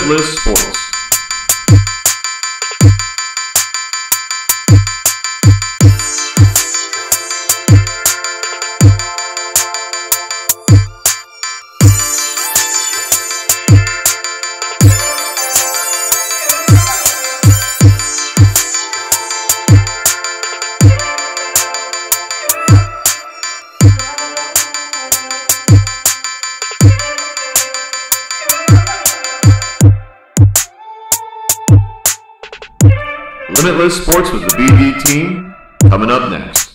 Limitless Sports. Limitless Sports with the BD team, coming up next.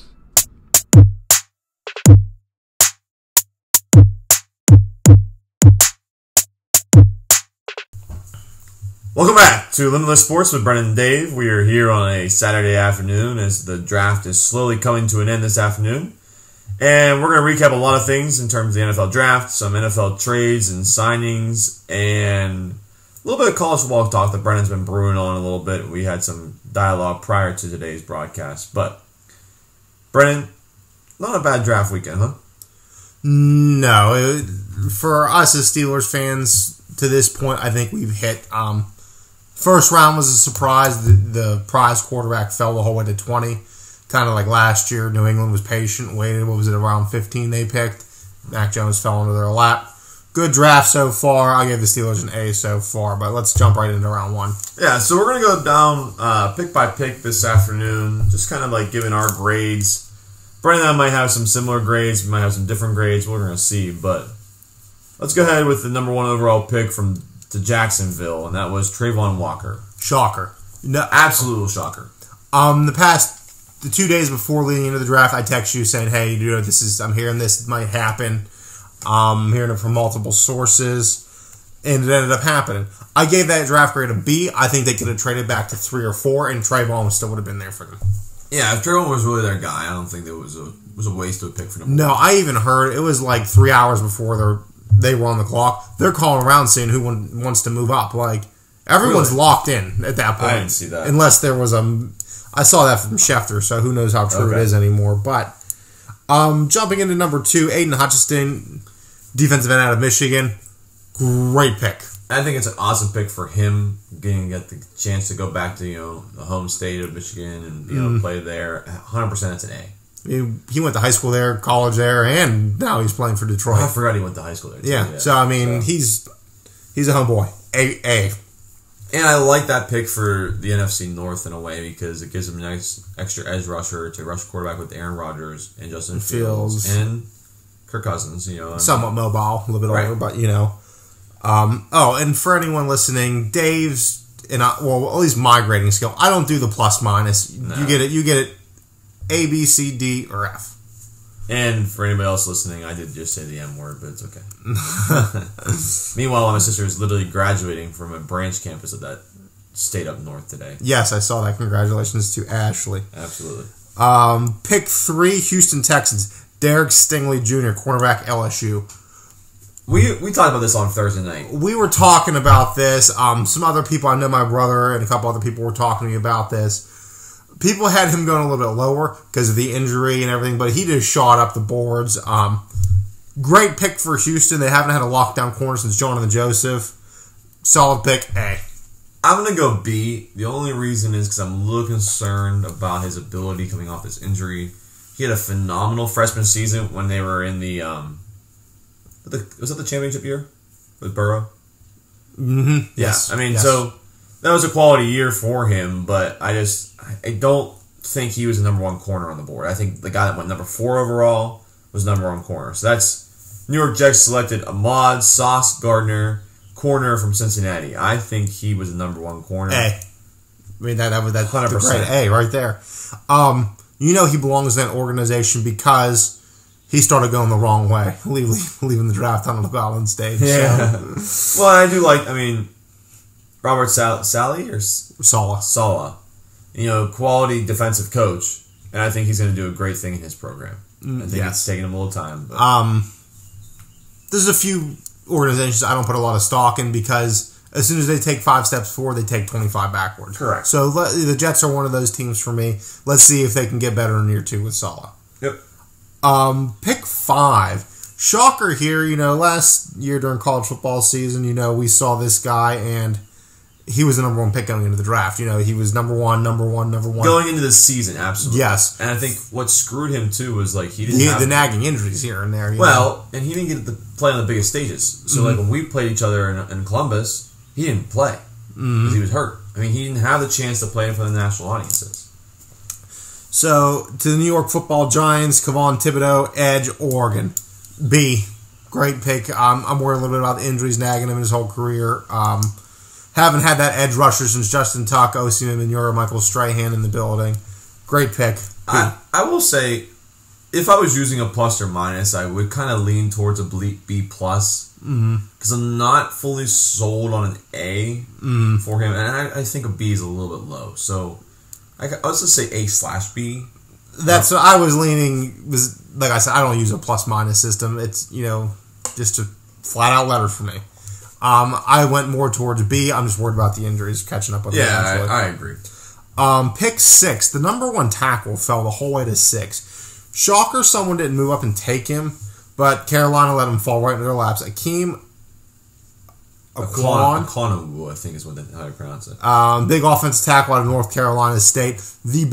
Welcome back to Limitless Sports with Brennan and Dave. We are here on a Saturday afternoon as the draft is slowly coming to an end this afternoon. And we're going to recap a lot of things in terms of the NFL draft, some NFL trades and signings, and a little bit of college football talk that Brennan's been brewing on a little bit. We had some dialogue prior to today's broadcast. But, Brennan, not a bad draft weekend, huh? No. For us as Steelers fans, to this point, I think we've hit. First round was a surprise. The prize quarterback fell the whole way to 20. Kind of like last year. New England was patient, waited. What was it, around 15 they picked? Mac Jones fell into their lap. Good draft so far. I gave the Steelers an A so far, but let's jump right into round one. Yeah, so we're going to go down pick by pick this afternoon, just kind of like giving our grades. Brennan and I might have some similar grades. We might have some different grades. We're going to see, but let's go ahead with the number one overall pick to Jacksonville, and that was Trayvon Walker. Shocker. No, absolute shocker. The 2 days before leading into the draft, I text you saying, "Hey, I'm hearing this might happen. I'm hearing it from multiple sources," and it ended up happening. I gave that draft grade a B. I think they could have traded back to 3 or 4, and Trayvon still would have been there for them. Yeah, if Trayvon was really their guy, I don't think it was a waste of a pick for them. No, I even heard it was like 3 hours before they were on the clock. They're calling around saying who wants to move up. Like, everyone's really? Locked in at that point. I didn't see that. Unless there was I saw that from Schefter, so who knows how true it is anymore. But jumping into number 2, Aiden Hutchinson, defensive end out of Michigan. Great pick. I think it's an awesome pick for him, getting the chance to go back to the home state of Michigan and be able to play there. 100%, it's an A. He went to high school there, college there, and now he's playing for Detroit. I forgot he went to high school there too. Yeah. So I mean, he's a homeboy. A. And I like that pick for the NFC North in a way because it gives him a nice extra edge rusher to rush quarterback with Aaron Rodgers and Justin Fields and Kirk Cousins. Somewhat mobile, a little bit older, but and for anyone listening, Dave's at least my grading scale. I don't do the plus minus. No. You get it. A, B, C, D, or F. And for anybody else listening, I did just say the M word, but it's okay. Meanwhile, my sister is literally graduating from a branch campus of that state up north today. Yes, I saw that. Congratulations to Ashley. Absolutely. Pick 3, Houston Texans. Derek Stingley Jr., cornerback, LSU. We talked about this on Thursday night. We were talking about this. Some other people, I know my brother and a couple other people were talking to me about this. People had him going a little bit lower because of the injury and everything, but he just shot up the boards. Great pick for Houston. They haven't had a lockdown corner since Jonathan Joseph. Solid pick, A. I'm going to go B. The only reason is because I'm a little concerned about his ability coming off this injury. He had a phenomenal freshman season when they were in was that the championship year with Burrow? Mm-hmm. Yes. I mean, so that was a quality year for him, but I don't think he was the number 1 corner on the board. I think the guy that went number 4 overall was number 1 corner. So that's New York Jets selected Ahmad Sauce Gardner, corner from Cincinnati. I think he was the number 1 corner. A. I mean, that's 100%. Great A right there. He belongs in that organization because he started going the wrong way, leaving the draft on the balance stage. Yeah. So. Well, I do Robert Saleh or Saleh. Quality defensive coach, and I think he's going to do a great thing in his program. I think it's taking him a little time. But. There's a few organizations I don't put a lot of stock in because as soon as they take 5 steps forward, they take 25 backwards. Correct. So the Jets are one of those teams for me. Let's see if they can get better in year 2 with Saleh. Yep. Pick 5, Shocker here, last year during college football season, we saw this guy and he was the number 1 pick going into the draft. He was number one. Going into the season, absolutely. Yes. And I think what screwed him, too, was he didn't have the nagging injuries here and there. And he didn't get to play on the biggest stages. So, when we played each other in Columbus, he didn't play because he was hurt. I mean, he didn't have the chance to play in front of the national audiences. So, to the New York Football Giants, Kayvon Thibodeau, edge, Oregon. B, great pick. I'm worried a little bit about the injuries nagging him his whole career. Haven't had that edge rusher since Justin Tuck, Osimhen Minura, Michael Strahan in the building. Great pick. I will say, if I was using a plus or minus, I would kind of lean towards a B plus because I'm not fully sold on an A for him, and I think a B is a little bit low. So I was just say A/B. That's what I was leaning. Like I said, I don't use a plus minus system. It's just a flat out letter for me. I went more towards B. I'm just worried about the injuries catching up with him. Yeah, I agree. Pick 6. The number 1 tackle fell the whole way to 6. Shocker, someone didn't move up and take him, but Carolina let him fall right into their laps. Akeem Akonu, I think is how you pronounce it. Big offensive tackle out of North Carolina State. The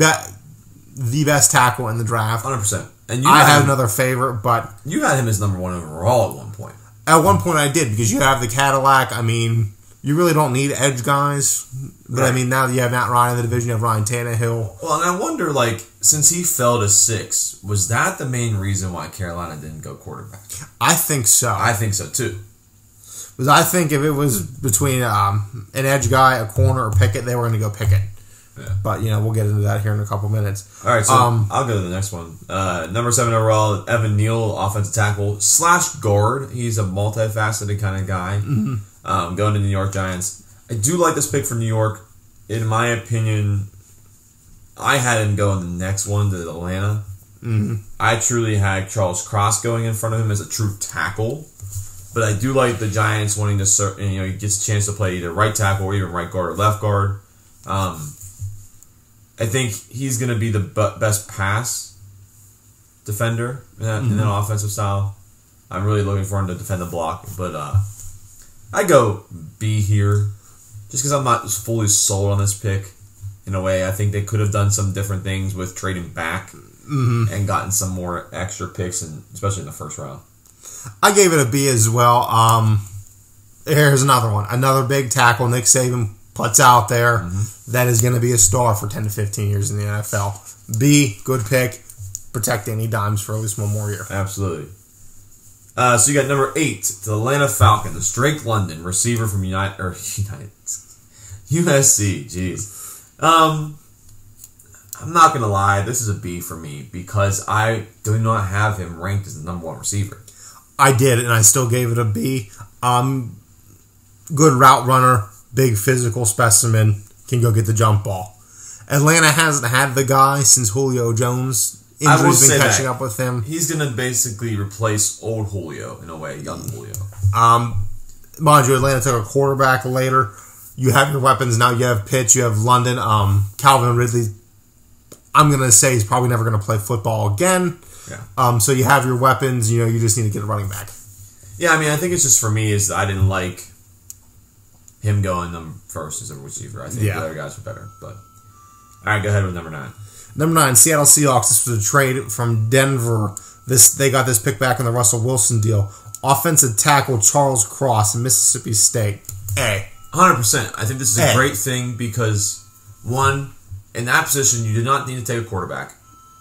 best tackle in the draft. 100%. And I have another favorite, but you had him as number 1 overall at one point. At one point I did, because you have the Cadillac. I mean, you really don't need edge guys. But, I mean, now that you have Matt Ryan in the division, you have Ryan Tannehill. Well, and I wonder, since he fell to 6, was that the main reason why Carolina didn't go quarterback? I think so. I think so, too. Because I think if it was between an edge guy, a corner, or Pickett, they were going to go Pickett. Yeah. But, we'll get into that here in a couple minutes. All right, so I'll go to the next one. Number 7 overall, Evan Neal, offensive tackle / guard. He's a multifaceted kind of guy. Going to New York Giants. I do like this pick for New York. In my opinion, I had him go in the next one to Atlanta. I truly had Charles Cross going in front of him as a true tackle. But I do like the Giants wanting to, he gets a chance to play either right tackle or even right guard or left guard. I think he's going to be the best pass defender in that offensive style. I'm really looking for him to defend the block. But I go B here just because I'm not fully sold on this pick. In a way, I think they could have done some different things with trading back and gotten some more extra picks, especially in the first round. I gave it a B as well. Here's another one. Another big tackle Nick Saban puts out there that is going to be a star for 10 to 15 years in the NFL. B, good pick. Protect any dimes for at least one more year. Absolutely. So you got number 8, the Atlanta Falcons, Drake London, receiver from USC. Jeez. I'm not going to lie. This is a B for me because I do not have him ranked as the number 1 receiver. I did, and I still gave it a B. Good route runner, big physical specimen, can go get the jump ball. Atlanta hasn't had the guy since Julio Jones. Injuries been catching up with him. He's going to basically replace old Julio in a way, young Julio. Mind you, Atlanta took a quarterback later. You have your weapons now. You have Pitts. You have London. Calvin Ridley, I'm going to say he's probably never going to play football again. Yeah. So you have your weapons. You just need to get a running back. Yeah, I mean, I think it's just for me is I didn't like him going them first as a receiver. I think the other guys were better. But all right, go ahead with number 9. Number 9, Seattle Seahawks. This was a trade from Denver. They got this pick back in the Russell Wilson deal. Offensive tackle Charles Cross, Mississippi State. A. 100%. I think this is a great thing because, one, in that position, you did not need to take a quarterback.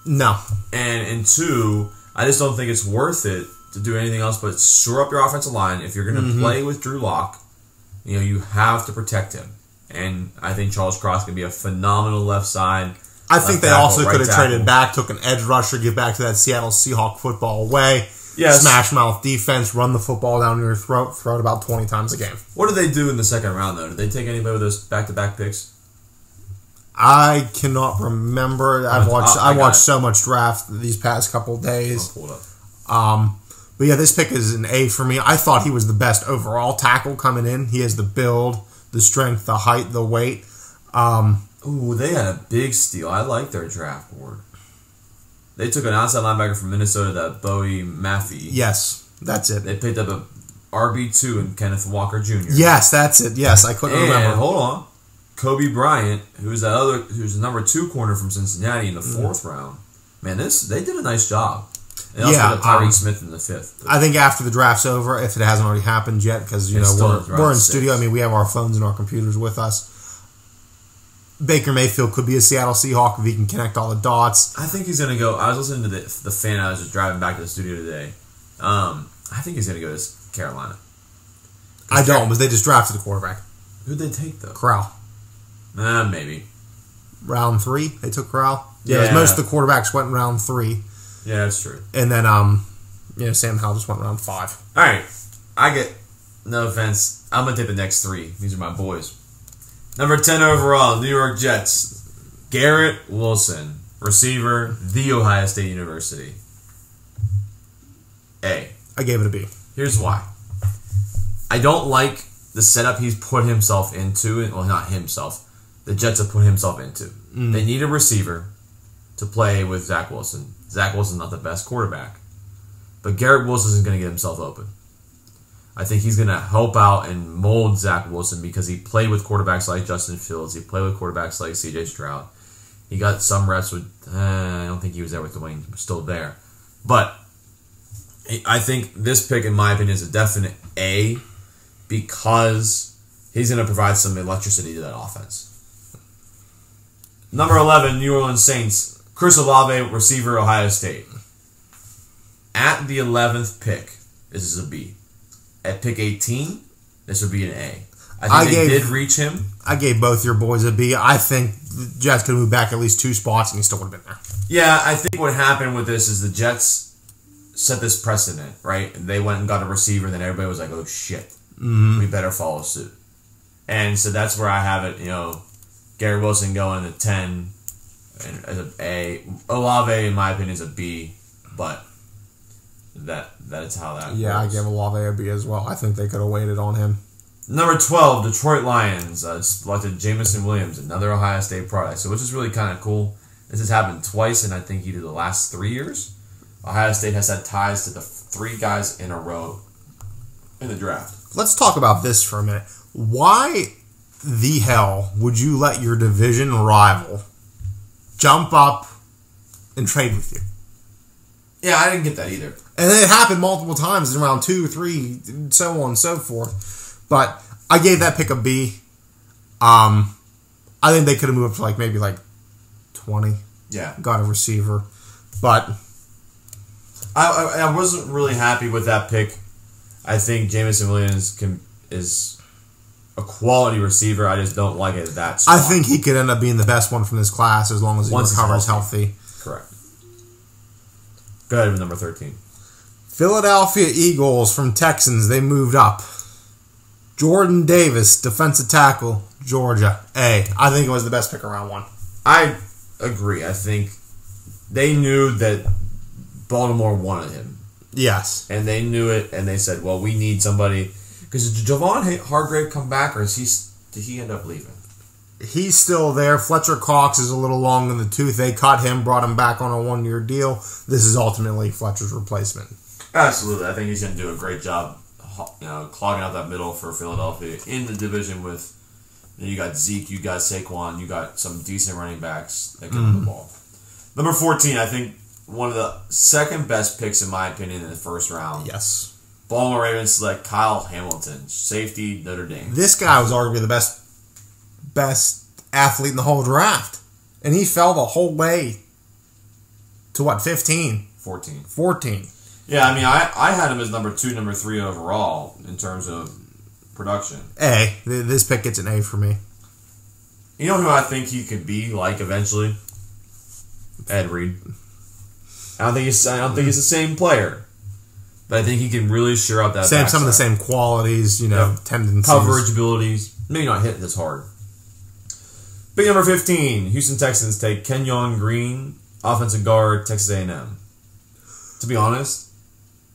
No. And 2, I just don't think it's worth it to do anything else but shore up your offensive line. If you're going to play with Drew Lock, you have to protect him. And I think Charles Cross can be a phenomenal left side. I think they also could have traded back, took an edge rusher, get back to that Seattle Seahawk football way. Yes. Smash mouth defense, run the football down your throat, throw it about 20 times a game. What did they do in the second round, though? Did they take anybody with those back-to-back picks? I cannot remember. I watched so much draft these past couple of days. I'll pull it up. But yeah, this pick is an A for me. I thought he was the best overall tackle coming in. He has the build, the strength, the height, the weight. Ooh, they had a big steal. I like their draft board. They took an outside linebacker from Minnesota, that Bowie Maffey. Yes. That's it. They picked up a RB2 in Kenneth Walker Jr. Yes, that's it. Yes, I couldn't remember. Hold on. Kobe Bryant, who's the number 2 corner from Cincinnati in the 4th round. Man, they did a nice job. And also got Tyreke Smith in the 5th. I think after the draft's over, if it hasn't already happened yet, because we're in studio. I mean, we have our phones and our computers with us. Baker Mayfield could be a Seattle Seahawk if he can connect all the dots. I think he's going to go. I was listening to the fan. I was just driving back to the studio today. I think he's going to go to Carolina. I don't, but they just drafted a quarterback. Who'd they take, though? Corral. Maybe. Round 3, they took Corral. Yeah, most of the quarterbacks went in round 3. Yeah, that's true. And then, Sam Howell just went round 5. All right. No offense, I'm going to take the next 3. These are my boys. Number 10 overall, New York Jets. Garrett Wilson, receiver, The Ohio State University. A. I gave it a B. Here's why. I don't like the setup he's put himself into. Well, not himself. The Jets have put himself into. They need a receiver to play with Zach Wilson. Zach Wilson's not the best quarterback. But Garrett Wilson is going to get himself open. I think he's going to help out and mold Zach Wilson because he played with quarterbacks like Justin Fields. He played with quarterbacks like C.J. Stroud. He got some reps with... I don't think he was there with Dwayne. He was still there. But I think this pick, in my opinion, is a definite A because he's going to provide some electricity to that offense. Number 11, New Orleans Saints. Chris Olave, receiver, Ohio State. At the 11th pick, this is a B. At pick 18, this would be an A. I think they did reach him. I gave both your boys a B. I think the Jets could move back at least 2 spots and he still would have been there. Yeah, I think what happened with this is the Jets set this precedent, right? They went and got a receiver, and then everybody was like, oh shit, we better follow suit. And so that's where I have it, Garrett Wilson going to 10 as an A. Olave, in my opinion, is a B, but that's how that Yeah, works. I gave Olave a B as well. I think they could have waited on him. Number 12, Detroit Lions selected Jameson Williams, another Ohio State product. So which is really kind of cool. This has happened twice, and I think either the last 3 years. Ohio State has had ties to the 3 guys in a row in the draft. Let's talk about this for a minute. Why the hell would you let your division rival jump up and trade with you? Yeah, I didn't get that either. And it happened multiple times in round 2, 3, so on and so forth. But I gave that pick a B. I think they could have moved up to maybe 20. Yeah. Got a receiver. But I wasn't really happy with that pick. I think Jameson Williams is a quality receiver. I just don't like it at that spot. I think he could end up being the best one from this class as long as he recovers healthy. Correct. Go ahead with number 13. Philadelphia Eagles from Texans. They moved up. Jordan Davis, defensive tackle, Georgia. A. I think it was the best pick around 1. I agree. I think they knew that Baltimore wanted him. Yes. And they knew it, and they said, well, we need somebody. Because did Javon Hargrave come back, or did he end up leaving? He's still there. Fletcher Cox is a little long in the tooth. They cut him, brought him back on a 1-year deal. This is ultimately Fletcher's replacement. Absolutely. I think he's going to do a great job clogging out that middle for Philadelphia in the division with, you got Zeke, you got Saquon, you got some decent running backs that can run the ball. Number 14, I think one of the second best picks, in my opinion, in the first round. Yes. Baltimore Ravens select Kyle Hamilton, safety, Notre Dame. This guy was arguably the best athlete in the whole draft. And he fell the whole way to 15? 14. Yeah, I mean, I had him as number 2, number 3 overall in terms of production. A. This pick gets an A for me. You know who I think he could be eventually? Ed Reed. I don't think he's the same player, but I think he can really sure up that. Some of the same qualities, tendencies, coverage abilities. Maybe not hit this hard. Big number 15, Houston Texans take Kenyon Green, offensive guard, Texas A&M. To be honest,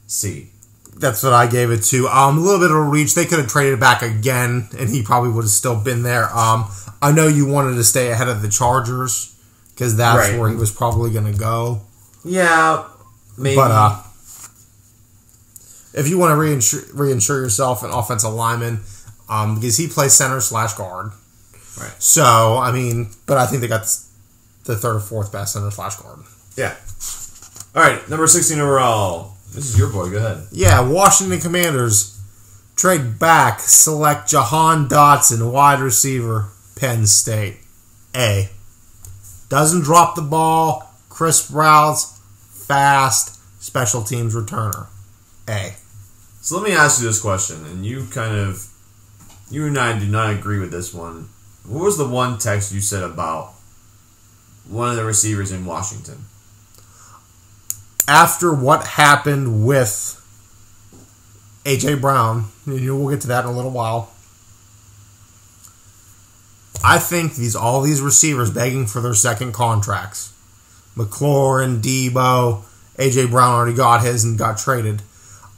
C. That's what I gave it to. A little bit of a reach. They could have traded it back again, and he probably would have still been there. I know you wanted to stay ahead of the Chargers because that's where he was probably going to go. Yeah, maybe. But if you want to reinsure yourself an offensive lineman, because he plays center/guard. Right. So, I mean, but I think they got the third or fourth best center/guard. Yeah. All right, number 16 overall. This is your boy. Go ahead. Yeah, Washington Commanders trade back, select Jahan Dotson, wide receiver, Penn State. A. Doesn't drop the ball, crisp routes, fast, special teams returner. A. So let me ask you this question, and you and I do not agree with this one. What was the one text you said about one of the receivers in Washington? After what happened with A.J. Brown, we'll get to that in a little while, I think all these receivers begging for their second contracts, McLaurin, Debo, A.J. Brown already got his and got traded.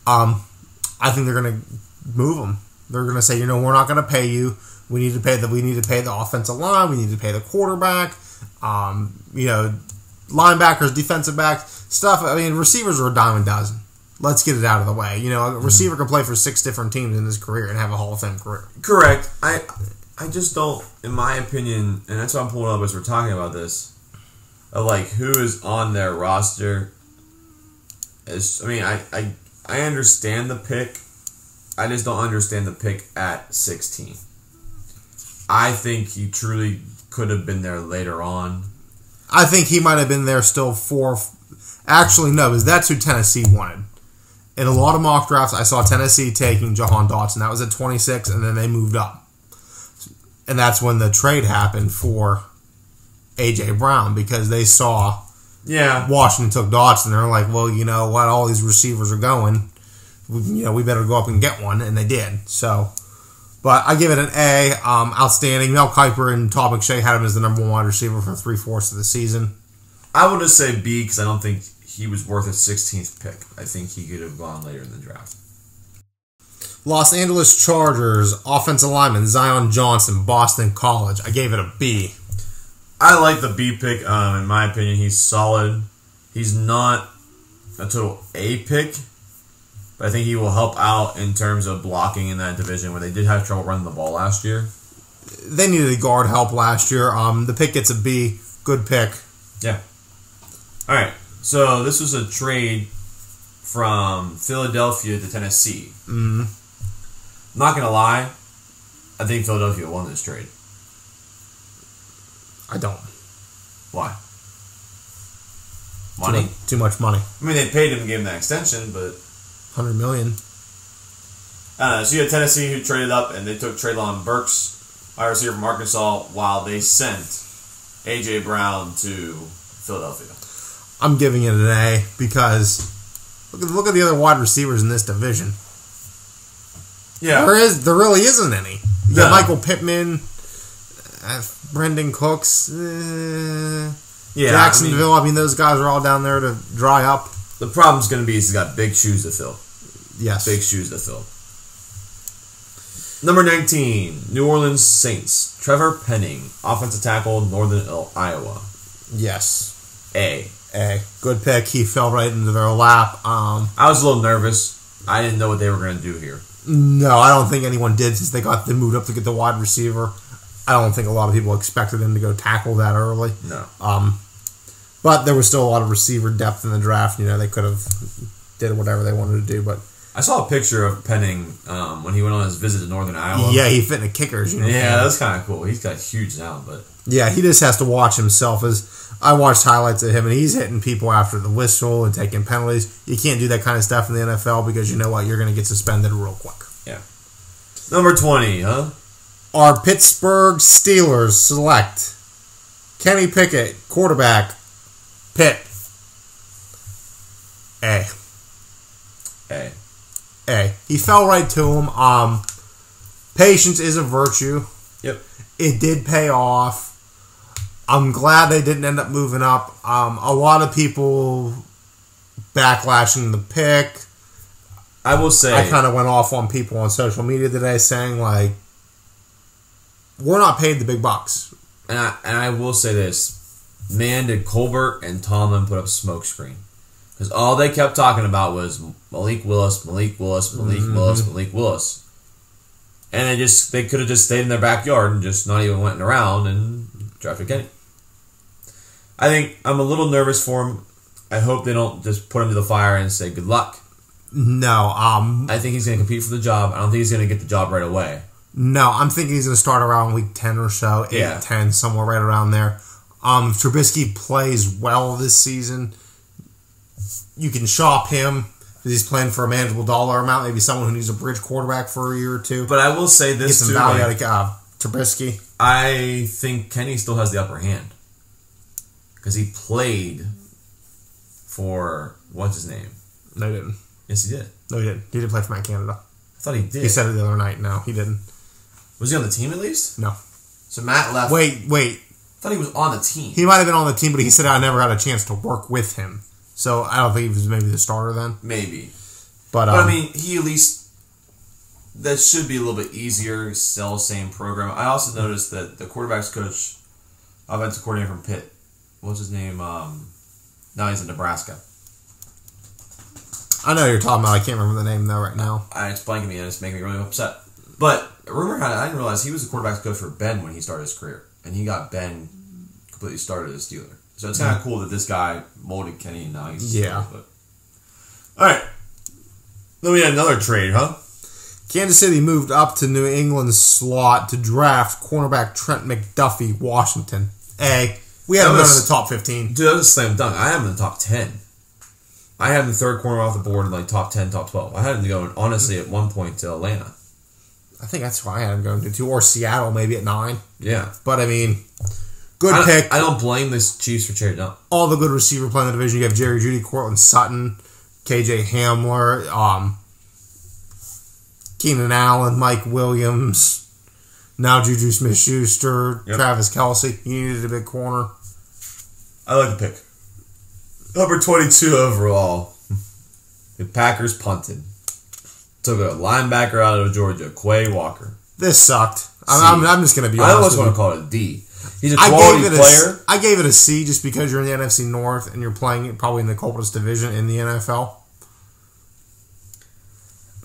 I think they're going to move them. They're going to say, we're not going to pay you. We need to pay the offensive line. We need to pay the quarterback. Linebackers, defensive backs, stuff. I mean, receivers are a dime a dozen. Let's get it out of the way. A receiver can play for 6 different teams in his career and have a Hall of Fame career. Correct. I just don't, in my opinion, and that's why I'm pulling up as we're talking about this, of who is on their roster. I understand the pick. I just don't understand the pick at 16. I think he truly could have been there later on. I think he might have been there still Actually, no, because that's who Tennessee wanted. In a lot of mock drafts, I saw Tennessee taking Jahan Dotson. That was at 26, and then they moved up. And that's when the trade happened for A.J. Brown, because they saw Washington took Dotson. They're like, well, you know what? All these receivers are going. We better go up and get one, and they did. So, but I give it an A. Outstanding. Mel Kiper and Todd McShay had him as the number 1 wide receiver for 3/4 of the season. I would just say B, because I don't think he was worth a 16th pick. I think he could have gone later in the draft. Los Angeles Chargers offensive lineman Zion Johnson, Boston College. I gave it a B. I like the B pick. In my opinion, he's solid. He's not a total A pick, but I think he will help out in terms of blocking in that division where they did have trouble running the ball last year. They needed guard help last year. The pick gets a B. Good pick. Yeah. All right. So this was a trade from Philadelphia to Tennessee. Mm-hmm. Not going to lie, I think Philadelphia won this trade. I don't. Why? Money? Too much money. I mean, they paid him and gave him that extension, but... $100 million. So you had Tennessee who traded up, and they took Treylon Burks, wide receiver from Arkansas, while they sent A.J. Brown to Philadelphia. I'm giving it an A because look at the other wide receivers in this division. Yeah. There really isn't any. You got Michael Pittman, Brendan Cooks, Jacksonville. I mean, those guys are all down there to dry up. The problem's going to be he's got big shoes to fill. Yes. Big shoes to fill. Number 19, New Orleans Saints. Trevor Penning, offensive tackle, Northern Iowa. Yes. A. Good pick. He fell right into their lap. I was a little nervous. I didn't know what they were going to do here. No, I don't think anyone did since they moved up to get the wide receiver. I don't think a lot of people expected him to go tackle that early. No. But there was still a lot of receiver depth in the draft. They could have did whatever they wanted to do. But I saw a picture of Penning when he went on his visit to Northern Iowa. Yeah, he fit in a kicker's uniform. Yeah, that's kind of cool. He's got huge now, but yeah, he just has to watch himself. As I watched highlights of him, and he's hitting people after the whistle and taking penalties. You can't do that kind of stuff in the NFL because you know what? You're going to get suspended real quick. Yeah. Number 20, huh? Our Pittsburgh Steelers select Kenny Pickett, quarterback, Pitt. A. He fell right to him. Patience is a virtue. Yep. It did pay off. I'm glad they didn't end up moving up. A lot of people backlashing the pick. I will say, I kind of went off on people on social media today saying, we're not paid the big bucks. And I will say this. Man, did Colbert and Tomlin put up a smoke screen. Because all they kept talking about was Malik Willis, Malik Willis, Malik Willis, Malik Willis. And they could have just stayed in their backyard and just not even went around and drafted Kenny. I think I'm a little nervous for him. I hope they don't just put him to the fire and say good luck. No, I think he's going to compete for the job. I don't think he's going to get the job right away. No, I'm thinking he's going to start around week 10 or so, 8, 10, somewhere right around there. If Trubisky plays well this season, you can shop him because he's playing for a manageable dollar amount. Maybe someone who needs a bridge quarterback for a year or two. But I will say this too. Get some value out of Trubisky. I think Kenny still has the upper hand because he played for, what's his name? No, he didn't. Yes, he did. No, he didn't. He did play for Matt Canada. I thought he did. He said it the other night. No, he didn't. Was he on the team at least? No. So Matt left. Wait. I thought he was on the team. He might have been on the team, but he said I never had a chance to work with him. So I don't think he was maybe the starter then. Maybe. But I mean, he at least, that should be a little bit easier, still same program. I also noticed that the quarterback's coach, offensive coordinator from Pitt, what's his name? Now he's in Nebraska. I know who you're talking about. I can't remember the name though right now. It's blanking me and it's making me really upset. But rumor had it, I didn't realize he was the quarterback's coach for Ben when he started his career. And he got Ben completely started as a Steeler. So it's kind of cool that this guy molded Kenny and now he's Steelers, but. Alright. Then we had another trade, huh? Kansas City moved up to New England's slot to draft cornerback Trent McDuffie, Washington. We had him in the top 15. Dude, that was a slam dunk. I have him in the top 10. I had him the third corner off the board in like top 10, top 12. I had him going, honestly, at one point to Atlanta. I think that's why I had him going to 2, or Seattle maybe at 9. Yeah. But, I mean, good pick. I don't blame the Chiefs for trading up. All the good receiver play in the division. You have Jerry Jeudy, Cortland Sutton, KJ Hamler, Keenan Allen, Mike Williams, now Juju Smith-Schuster, Travis Kelce. You needed a big corner. I like the pick. Number 22 overall. The Packers punted. Took a linebacker out of Georgia, Quay Walker. This sucked. I'm just going to be honest. I almost want to call it a D. He's a quality player. I gave it a C just because you're in the NFC North and you're playing probably in the coldest division in the NFL.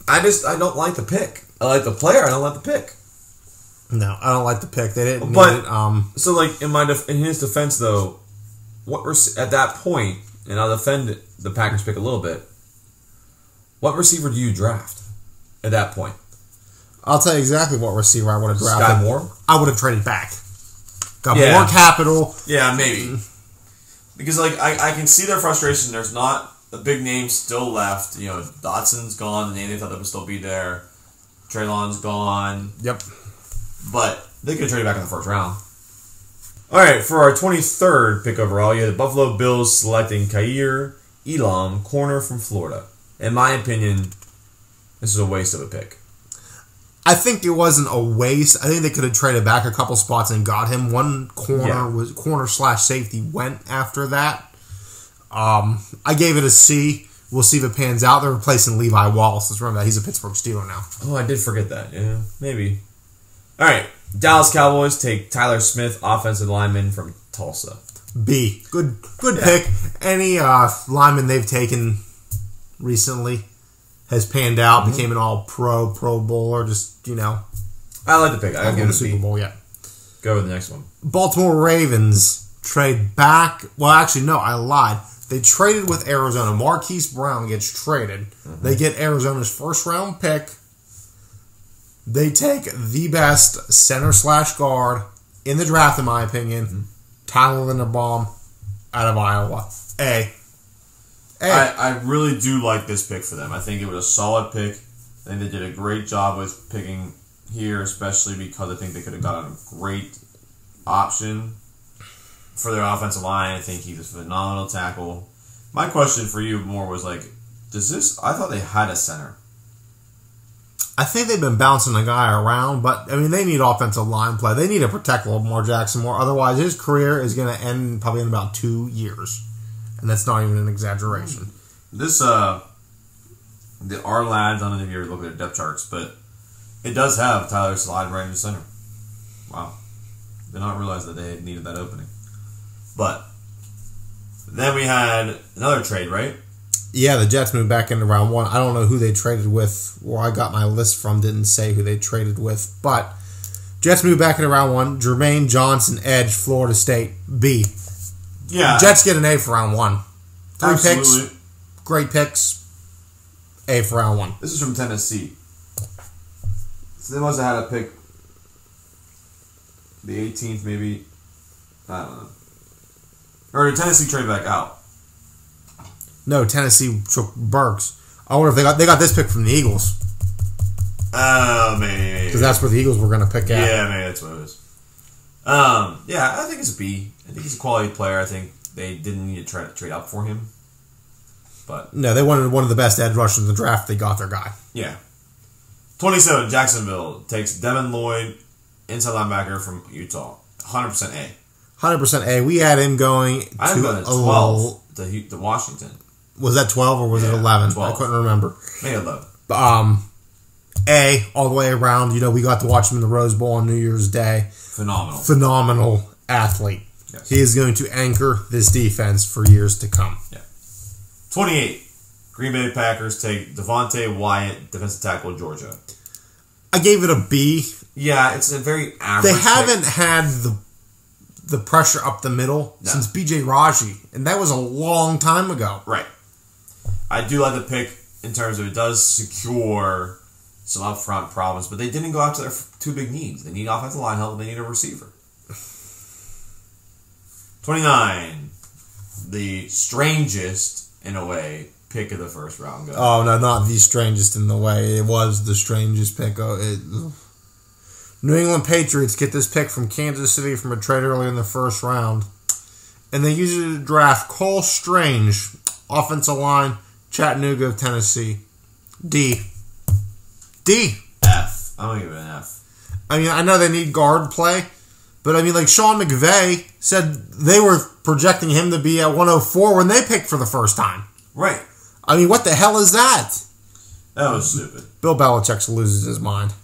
I don't like the pick. I like the player. I don't like the pick. No, I don't like the pick. They didn't need it. So, like, in his defense, though, at that point, and I'll defend the Packers pick a little bit, what receiver do you draft at that point? I'll tell you exactly what receiver I would have drafted. Sky Moore? I would have traded back. Got more capital. Yeah, maybe. Because, like, I can see their frustration. There's not a big name still left. You know, Dotson's gone. The name they thought that would still be there. Traylon's gone. Yep. But they could have traded back in the first round. All right, for our 23rd pick overall, you had the Buffalo Bills selecting Kaiir Elam, corner from Florida. In my opinion, this is a waste of a pick. I think it wasn't a waste. I think they could have traded back a couple spots and got him. One corner/safety went after that. I gave it a C. We'll see if it pans out. They're replacing Levi Wallace. Let's remember that. He's a Pittsburgh Steeler now. Oh, I did forget that. Yeah, maybe. All right. Dallas Cowboys take Tyler Smith, offensive lineman from Tulsa. B. Good pick. Any lineman they've taken recently has panned out, became an all-pro, Pro Bowler, just, you know. I like the pick. I haven't given the Super Bowl yet. Go with the next one. Baltimore Ravens trade back. Well, actually, no, I lied. They traded with Arizona. Marquise Brown gets traded. They get Arizona's first-round pick. They take the best center/guard in the draft, in my opinion, Tyler Linderbaum out of Iowa. A. I really do like this pick for them. I think it was a solid pick. I think they did a great job with picking here, especially because I think they could have gotten a great option for their offensive line. I think he's a phenomenal tackle. My question for you more was like, I thought they had a center. I think they've been bouncing the guy around, but, I mean, they need offensive line play. They need to protect Lamar Jackson more. Otherwise, his career is going to end probably in about 2 years. And that's not even an exaggeration. Our lads, I don't know if you're looking at depth charts, but it does have Tyler slide right in the center. Wow. Did not realize that they needed that opening. But then we had another trade, right? Yeah, the Jets moved back into round 1. I don't know who they traded with. Where I got my list from didn't say who they traded with. But Jets moved back into round 1. Jermaine Johnson, edge, Florida State, B. Yeah. Jets get an A for round 1. 3 Absolutely. picks. Great picks. A for round 1. This is from Tennessee. So they must have had a pick the 18th, maybe. I don't know. Or did Tennessee trade back out? No, Tennessee took Burks. I wonder if they got this pick from the Eagles. Oh, maybe. Because that's where the Eagles were going to pick at. Yeah, maybe that's what it is. Yeah, I think it's a B. I think he's a quality player. I think they didn't need to try to trade up for him. But no, they wanted one of the best edge rushers in the draft. They got their guy. Yeah. 27, Jacksonville takes Devin Lloyd, inside linebacker from Utah. 100% A. 100% A. We had him going I had him going to 12 to Washington. Was that 12 or was it 11? 12. I couldn't remember. Maybe 11. A, all the way around. You know, we got to watch him in the Rose Bowl on New Year's Day. Phenomenal athlete. Yes. He is going to anchor this defense for years to come. Yeah. 28, Green Bay Packers take Devontae Wyatt, defensive tackle, Georgia. I gave it a B. Yeah, it's a very average They haven't had the pressure up the middle since B.J. Raji, and that was a long time ago. Right. I do like the pick in terms of it does secure some upfront problems, but they didn't go after their two big needs. They need offensive line help, and they need a receiver. 29, the strangest, in a way, pick of the first round. Go. Oh, no, not the strangest in the way. It was the strangest pick. New England Patriots get this pick from Kansas City from a trade early in the first round. And they use it to draft Cole Strange, offensive line, Chattanooga of Tennessee. D. F. I'm going to give it an F. I mean, I know they need guard play, but I mean, like Sean McVay said they were projecting him to be at 104 when they picked for the first time. Right. I mean, what the hell is that? That was stupid. Bill Belichick loses his mind.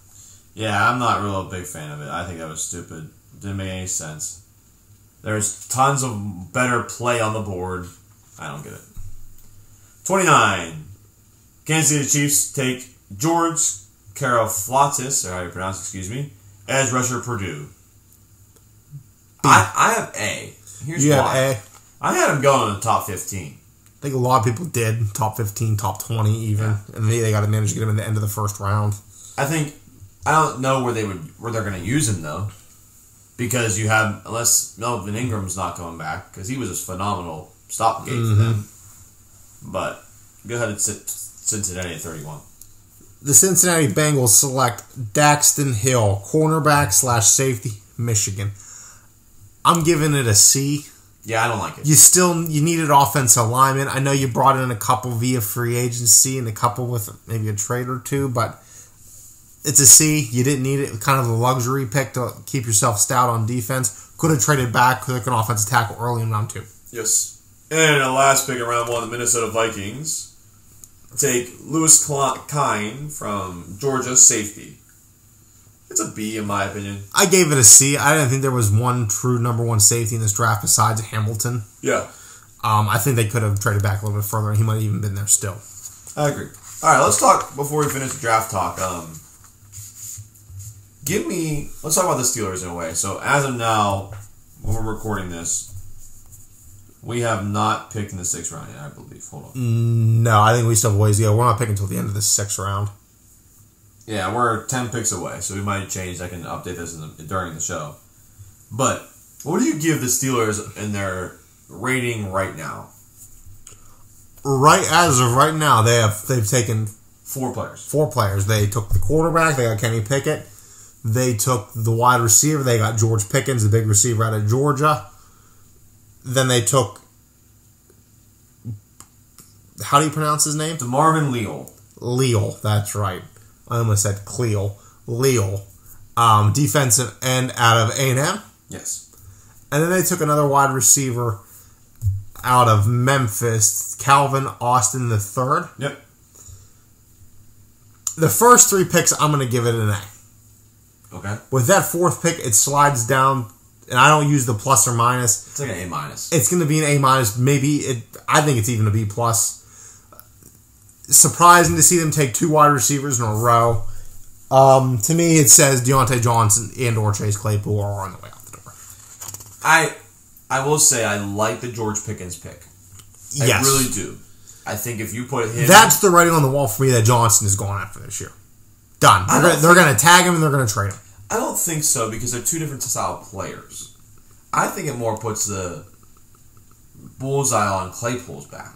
Yeah, I'm not really a big fan of it. I think that was stupid. Didn't make any sense. There's tons of better play on the board. I don't get it. 29. Kansas City Chiefs take George Karaflatis, or how you pronounce it, excuse me, edge rusher Purdue. I have A. Here's you why. have A? I had him going in the top 15. I think a lot of people did. Top 15, top 20 even. Yeah. And they got to manage to get him in the end of the first round. I don't know where they're going to use him, though. Because you have, unless Melvin Ingram's not coming back, because he was a phenomenal stopgate for them. But go ahead and sit Cincinnati at 31. The Cincinnati Bengals select Daxton Hill, cornerback / safety, Michigan. I'm giving it a C. Yeah, I don't like it. You needed offensive linemen. I know you brought in a couple via free agency and a couple with maybe a trade or two, but it's a C. You didn't need it. Kind of a luxury pick to keep yourself stout on defense. Could have traded back, could have an offensive tackle early in round 2. Yes. And the last pick in round 1, the Minnesota Vikings take Louis Kine from Georgia, safety. It's a B in my opinion. I gave it a C. I didn't think there was one true number 1 safety in this draft besides Hamilton. Yeah. I think they could have traded back a little bit further, and he might have even been there still. I agree. All right, let's talk before we finish the draft talk. Let's talk about the Steelers in a way. So as of now, when we're recording this, we have not picked in the 6th round yet, I believe. Hold on. No, I think we still have ways to go. We're not picking until the end of the 6th round. Yeah, we're 10 picks away, so we might change. I can update this during the show. But what do you give the Steelers in their rating right now? Right as of right now, they've taken 4 players. 4 players. They took the quarterback. They got Kenny Pickett. They took the wide receiver. They got George Pickens, the big receiver out of Georgia. Then they took, how do you pronounce his name? DeMarvin Leal. Leal, that's right. I almost said Cleo. Leal. Defensive end out of A&M. Yes. And then they took another wide receiver out of Memphis, Calvin Austin III. Yep. The first 3 picks, I'm going to give it an A. Okay. With that 4th pick, it slides down, and I don't use the plus or minus. It's like an A-. It's going to be an A-. Maybe, I think it's even a B+. surprising to see them take 2 wide receivers in a row. To me, it says Deontay Johnson and or Chase Claypool are on the way out the door. I will say I like the George Pickens pick. Yes. I really do. I think if you put him... That's the writing on the wall for me that Johnson is going after this year. Done. They're going to tag him and they're going to trade him. I don't think so because they're 2 different style players. I think it more puts the bullseye on Claypool's back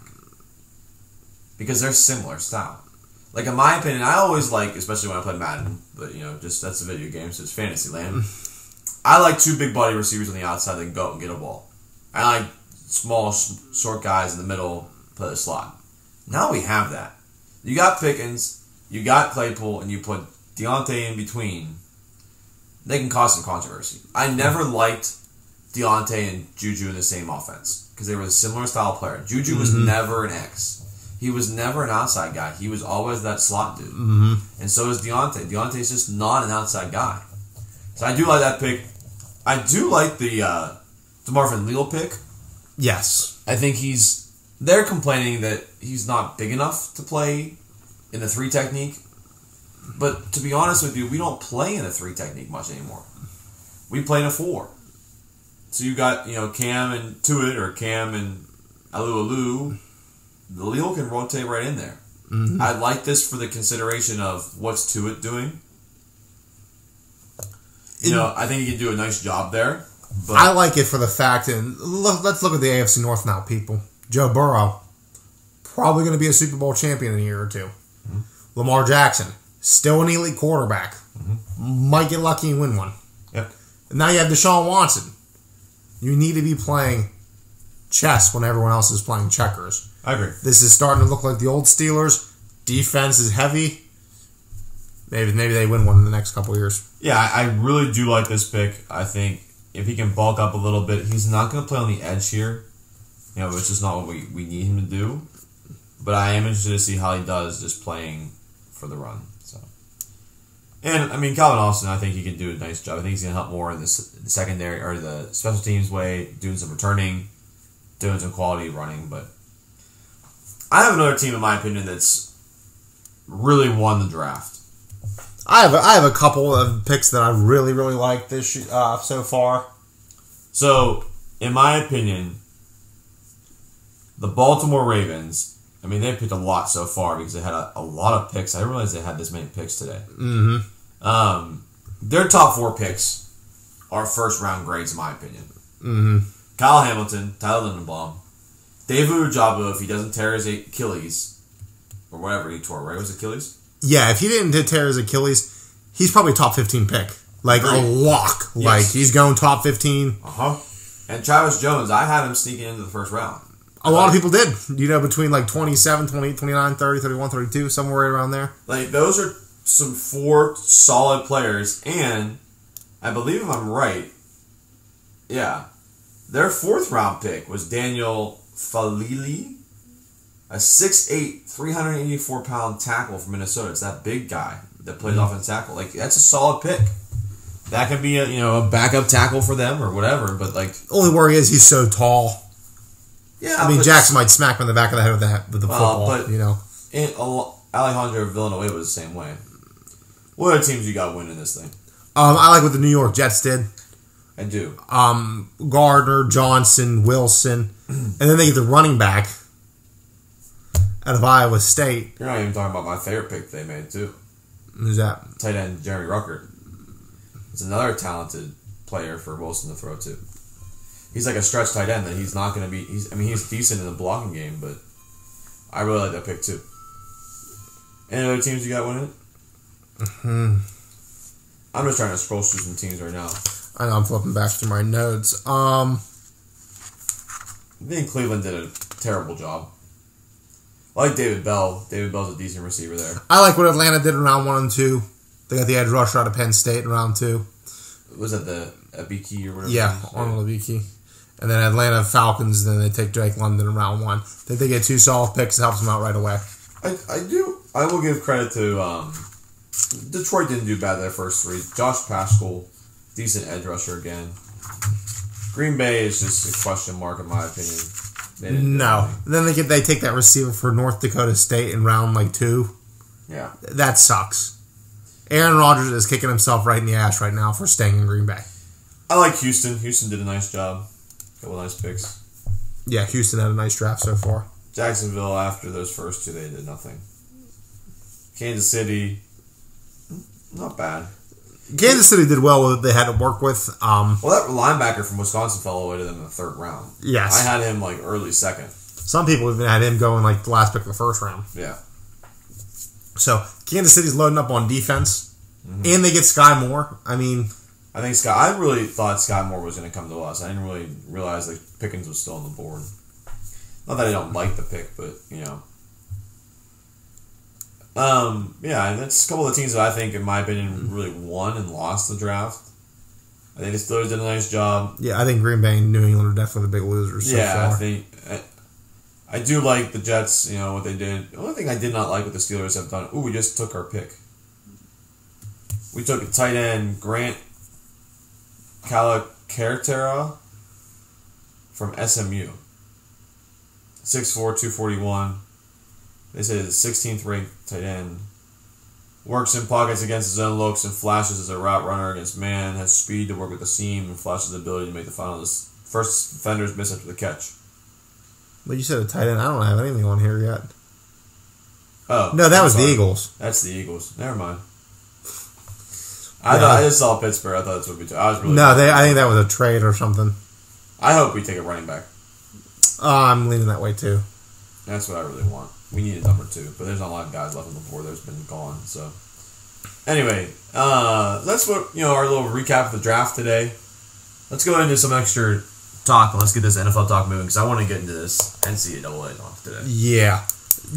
because they're similar style. Like, in my opinion, I always like, especially when I play Madden, but, just that's a video game, so it's fantasy land. I like 2 big body receivers on the outside that can go out and get a ball. I like small, short guys in the middle, play the slot. Now we have that. You got Pickens, you got Claypool, and you put Deontay in between. They can cause some controversy. I never liked Deontay and Juju in the same offense because they were a similar style player. Juju was never an X. He was never an outside guy. He was always that slot dude. And so is Deontay. Deontay's just not an outside guy. So I do like that pick. I do like the DeMarvin Leal pick. Yes. I think they're complaining that he's not big enough to play in the 3 technique. But to be honest with you, we don't play in a 3 technique much anymore. We play in a 4. So you got, Cam and Tuitt or Cam and Alu. The Leal can rotate right in there. I like this for the consideration of what's Tuitt doing. I think he can do a nice job there. But I like it for the fact, and let's look at the AFC North now, people. Joe Burrow, probably going to be a Super Bowl champion in a year or 2. Lamar Jackson, still an elite quarterback. Might get lucky and win one. Yep. And now you have Deshaun Watson. You need to be playing chess when everyone else is playing checkers. I agree. This is starting to look like the old Steelers. Defense is heavy. Maybe they win one in the next couple of years. Yeah, I really do like this pick. I think if he can bulk up a little bit, he's not going to play on the edge here, which is not what we need him to do. But I am interested to see how he does just playing for the run. And, Calvin Austin, I think he can do a nice job. I think he's going to help more in the secondary or the special teams way, doing some returning, doing some quality running. But I have another team, in my opinion, that's really won the draft. I have a couple of picks that I really, really like this so far. So, in my opinion, the Baltimore Ravens... they picked a lot so far because they had a lot of picks. I didn't realize they had this many picks today. Their top 4 picks are first-round grades, in my opinion. Kyle Hamilton, Tyler Lindenbaum, David Ojabo, if he doesn't tear his Achilles, or whatever he tore, right? It was Achilles? Yeah, if he didn't tear his Achilles, he's probably a top 15 pick. Like, a lock. Yes. Like, he's going top 15. And Travis Jones, I had him sneaking into the first round. A lot of people did. Between 27, 28, 29, 30, 31, 32, somewhere right around there. Those are some 4 solid players. And I believe if I'm right, their 4th round pick was Daniel Falili, a 6'8", 384-pound tackle from Minnesota. It's that big guy that plays offensive tackle. That's a solid pick. That could be a backup tackle for them or whatever. But only worry is he's so tall. Yeah, Jackson might smack him in the back of the head with the football. Alejandro Villanueva was the same way. What other teams you got winning this thing? I like what the New York Jets did. I do. Gardner, Johnson, Wilson, and then they get the running back out of Iowa State. You're not even talking about my favorite pick they made too. Who's that? Tight end Jeremy Ruckert. It's another talented player for Wilson to throw to. He's like a stretch tight end that he's not going to be... He's decent in the blocking game, but I really like that pick too. Any other teams you got winning it? I'm just trying to scroll through some teams right now. I know, I'm flipping back to my notes. I think Cleveland did a terrible job. I like David Bell. David Bell's a decent receiver there. I like what Atlanta did in round 1 and 2. They got the edge rusher out of Penn State in round 2. Was that the Abiki or whatever? Yeah, Arnold Abiki. And then Atlanta Falcons, then they take Drake London in round 1. I think they get 2 solid picks. It helps them out right away. I do. I will give credit to Detroit didn't do bad their first 3. Josh Paschal, decent edge rusher again. Green Bay is just a question mark in my opinion. No. Then they take that receiver for North Dakota State in round 2. Yeah. That sucks. Aaron Rodgers is kicking himself right in the ass right now for staying in Green Bay. I like Houston. Houston did a nice job. Couple nice picks. Yeah, Houston had a nice draft so far. Jacksonville, after those first 2, they did nothing. Kansas City, not bad. Kansas City did well with what they had to work with. Well, that linebacker from Wisconsin fell all the way to them in the 3rd round. Yes. I had him early 2nd. Some people even had him going the last pick of the 1st round. Yeah. So, Kansas City's loading up on defense. And they get Sky Moore. I really thought Sky Moore was going to come to us. I didn't really realize that Pickens was still on the board. Not that I don't like the pick, but, yeah, that's a couple of the teams that I think, in my opinion, really won and lost the draft. I think the Steelers did a nice job. Yeah, I think Green Bay and New England are definitely the big losers so far. I do like the Jets, what they did. The only thing I did not like what the Steelers have done, we just took our pick. We took a tight end, Grant Calacaterra from SMU. 6'4", 241. They say he's the 16th ranked tight end. Works in pockets against his own looks and flashes as a route runner against man. Has speed to work with the seam and flashes the ability to make the final. First defenders miss after the catch. But you said a tight end. I don't have anything on here yet. Oh. No, that was the Eagles. That's the Eagles. Never mind. I just saw Pittsburgh. I thought that's what we took. I think that was a trade or something. I hope we take a running back. I'm leaning that way too. That's what I really want. We need a number 2, but there's not a lot of guys left on the board that's been gone. So, anyway, that's what our little recap of the draft today. Let's go into some extra talk and let's get this NFL talk moving because I want to get into this NCAA talk today. Yeah,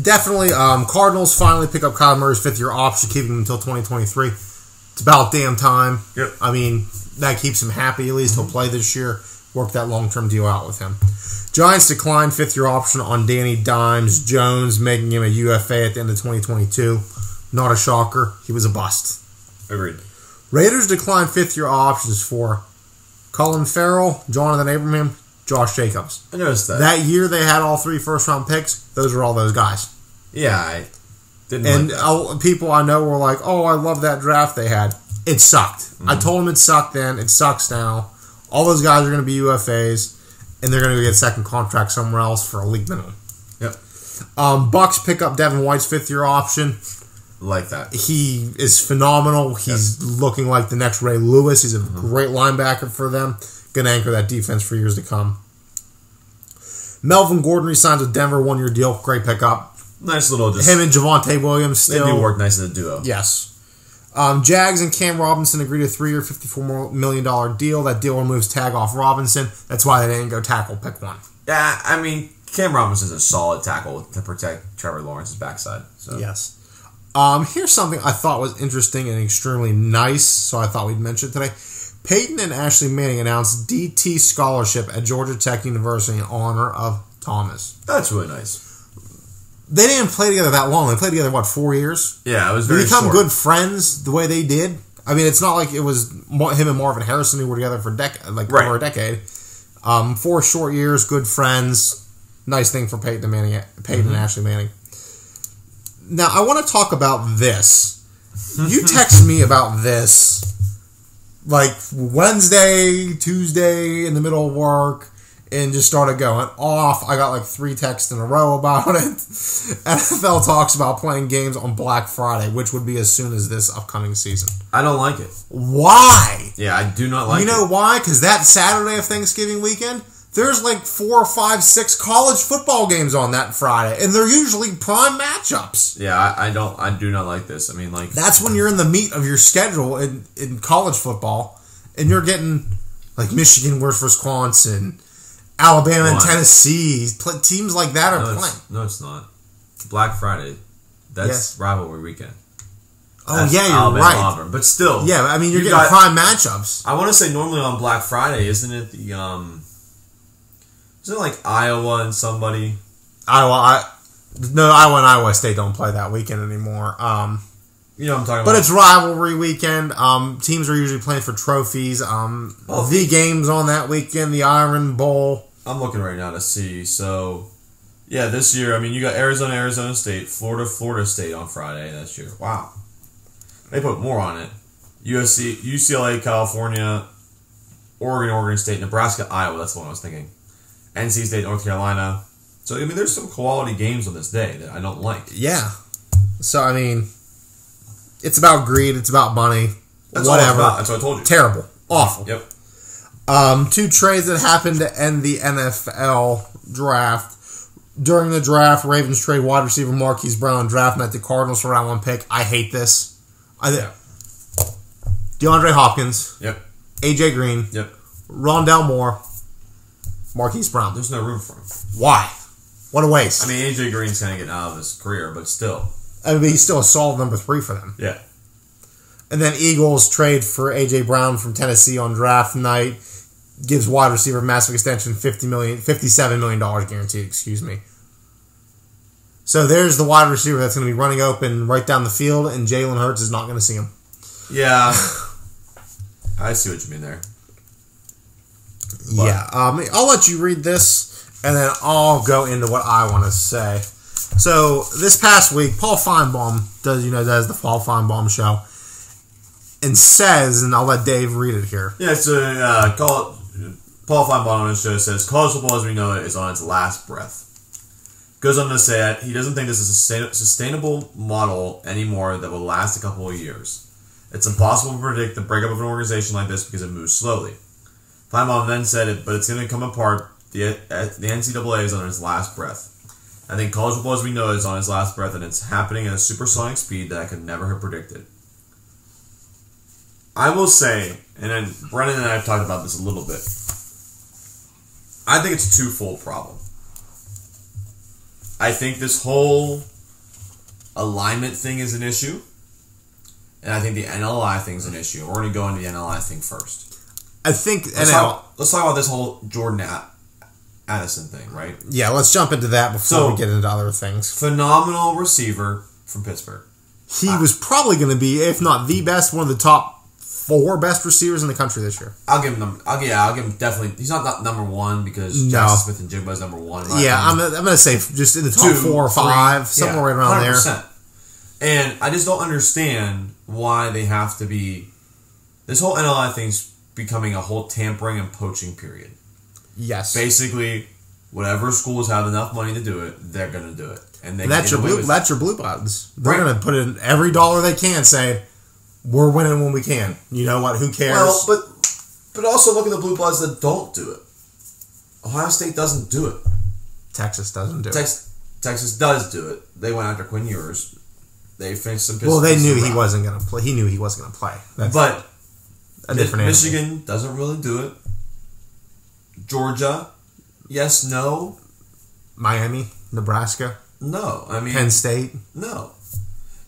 definitely. Cardinals finally pick up Kyler Murray's 5th-year option, keeping him until 2023. It's about damn time. Yep. I mean, that keeps him happy. At least he'll play this year. Work that long-term deal out with him. Giants declined 5th-year option on Danny Dimes-Jones, making him a UFA at the end of 2022. Not a shocker. He was a bust. Agreed. Raiders declined 5th-year options for Colin Farrell, Jonathan Abraham, Josh Jacobs. I noticed that. That year they had all 3 first-round picks. Those were all those guys. Yeah, I didn't. And like that. People I know were like, "Oh, I love that draft they had." It sucked. I told them it sucked then. It sucks now. All those guys are going to be UFAs, and they're going to get a second contract somewhere else for a league minimum. Yep. Bucks pick up Devin White's 5th-year option. Like that. He is phenomenal. He's looking like the next Ray Lewis. He's a great linebacker for them. Going to anchor that defense for years to come. Melvin Gordon resigns with Denver, 1-year deal. Great pickup. Nice little just... Him and Javonte Williams still... They do work nice as a duo. Yes. Jags and Cam Robinson agreed to a 3-year, $54 million deal. That deal removes tag off Robinson. That's why they didn't go tackle pick 1. Yeah, I mean, Cam Robinson's a solid tackle to protect Trevor Lawrence's backside. So. Yes. Here's something I thought was interesting and extremely nice, so I thought we'd mention it today. Peyton and Ashley Manning announced DT scholarship at Georgia Tech University in honor of Thomas. That's really nice. They didn't play together that long. They played together, 4 years? Yeah, it was very short. They become short. good friends the way they did. I mean, it's not like it was him and Marvin Harrison who were together for over a decade. 4 short years, good friends. Nice thing for Peyton and Ashley Manning. Now, I want to talk about this. You text me about this Wednesday, Tuesday in the middle of work, and just started going off. I got 3 texts in a row about it. NFL talks about playing games on Black Friday, which would be as soon as this upcoming season. I don't like it. Why? Yeah, I do not like it. You know why? Because that Saturday of Thanksgiving weekend, there's 4, 5, 6 college football games on that Friday, and they're usually prime matchups. Yeah, I do not like this. I mean, that's when you're in the meat of your schedule in college football, and you're getting Michigan versus Wisconsin, Alabama and Tennessee. Teams like that are playing. No, it's not. Black Friday. That's rivalry weekend. Oh, That's yeah, you're Alabama, right. Auburn. But still. Yeah, I mean, you're getting prime matchups. I want to say normally on Black Friday, isn't it the... Isn't it Iowa and somebody? Iowa and Iowa State don't play that weekend anymore. You know what I'm talking about. But it's rivalry weekend. Teams are usually playing for trophies. The games on that weekend, the Iron Bowl. I'm looking right now to see. So, yeah, this year, I mean, you got Arizona State, Florida State on Friday this year. Wow. They put more on it. UCLA, California, Oregon State, Nebraska, Iowa. That's the one I was thinking. NC State, North Carolina. So, I mean, there's some quality games on this day that I don't like. Yeah. So, I mean, it's about greed. It's about money. That's whatever. That's what I told you. Terrible. Awful. Yep. 2 trades that happened to end the NFL draft. During the draft, Ravens trade wide receiver Marquise Brown, draft met the Cardinals for round 1 pick. I hate this. DeAndre Hopkins. Yep. AJ Green. Yep. Rondell Moore. Marquise Brown. There's no room for him. Why? What a waste. I mean, AJ Green's kind of getting out of his career, but still. I mean, he's still a solid number 3 for them. Yeah. And then Eagles trade for A.J. Brown from Tennessee on draft night. Gives wide receiver massive extension, $57 million guaranteed, excuse me. So there's the wide receiver that's going to be running open right down the field, and Jalen Hurts is not going to see him. Yeah. I see what you mean there. But. Yeah. I'll let you read this, and then I'll go into what I want to say. So this past week, Paul Feinbaum does the Paul Feinbaum show. And says, and I'll let Dave read it here. Yeah, so Paul Feinbaum on his show says, college football as we know it is on its last breath. Goes on to say that he doesn't think this is a sustainable model anymore that will last a couple of years. It's impossible to predict the breakup of an organization like this because it moves slowly. Feinbaum then said, but it's going to come apart. The NCAA is on its last breath. I think college football as we know it is on its last breath, and it's happening at a supersonic speed that I could never have predicted. I will say, and then Brennan and I have talked about this a little bit, I think it's a twofold problem. I think this whole alignment thing is an issue, and I think the NLI thing is an issue. We're going to go into the NLI thing first. I think let's talk about this whole Jordan Addison thing, right? Yeah, let's jump into that before we get into other things. Phenomenal receiver from Pittsburgh. He was probably going to be, if not the best, one of the top 4 best receivers in the country this year. I'll give him definitely. He's not number 1 because Jackson Smith and Jigba is number 1. Yeah, I'm going to say just in the top 4 or 5, somewhere right around 100%. There. And I just don't understand why they have to be. This whole NLI thing's becoming a whole tampering and poaching period. Yes. Basically, whatever schools have enough money to do it, they're going to do it, and that's your blue buds. They're going to put in every dollar they can. Say, we're winning when we can. You know what? Who cares? Well, but also look at the blue bloods that don't do it. Ohio State doesn't do it. Texas doesn't do it. Texas does do it. They went after Quinn Ewers. They finished some. Well, they knew he wasn't going to play. He knew he wasn't going to play. But a different Michigan animal. Doesn't really do it. Georgia, yes, no. Miami, Nebraska, no. I mean, Penn State, no.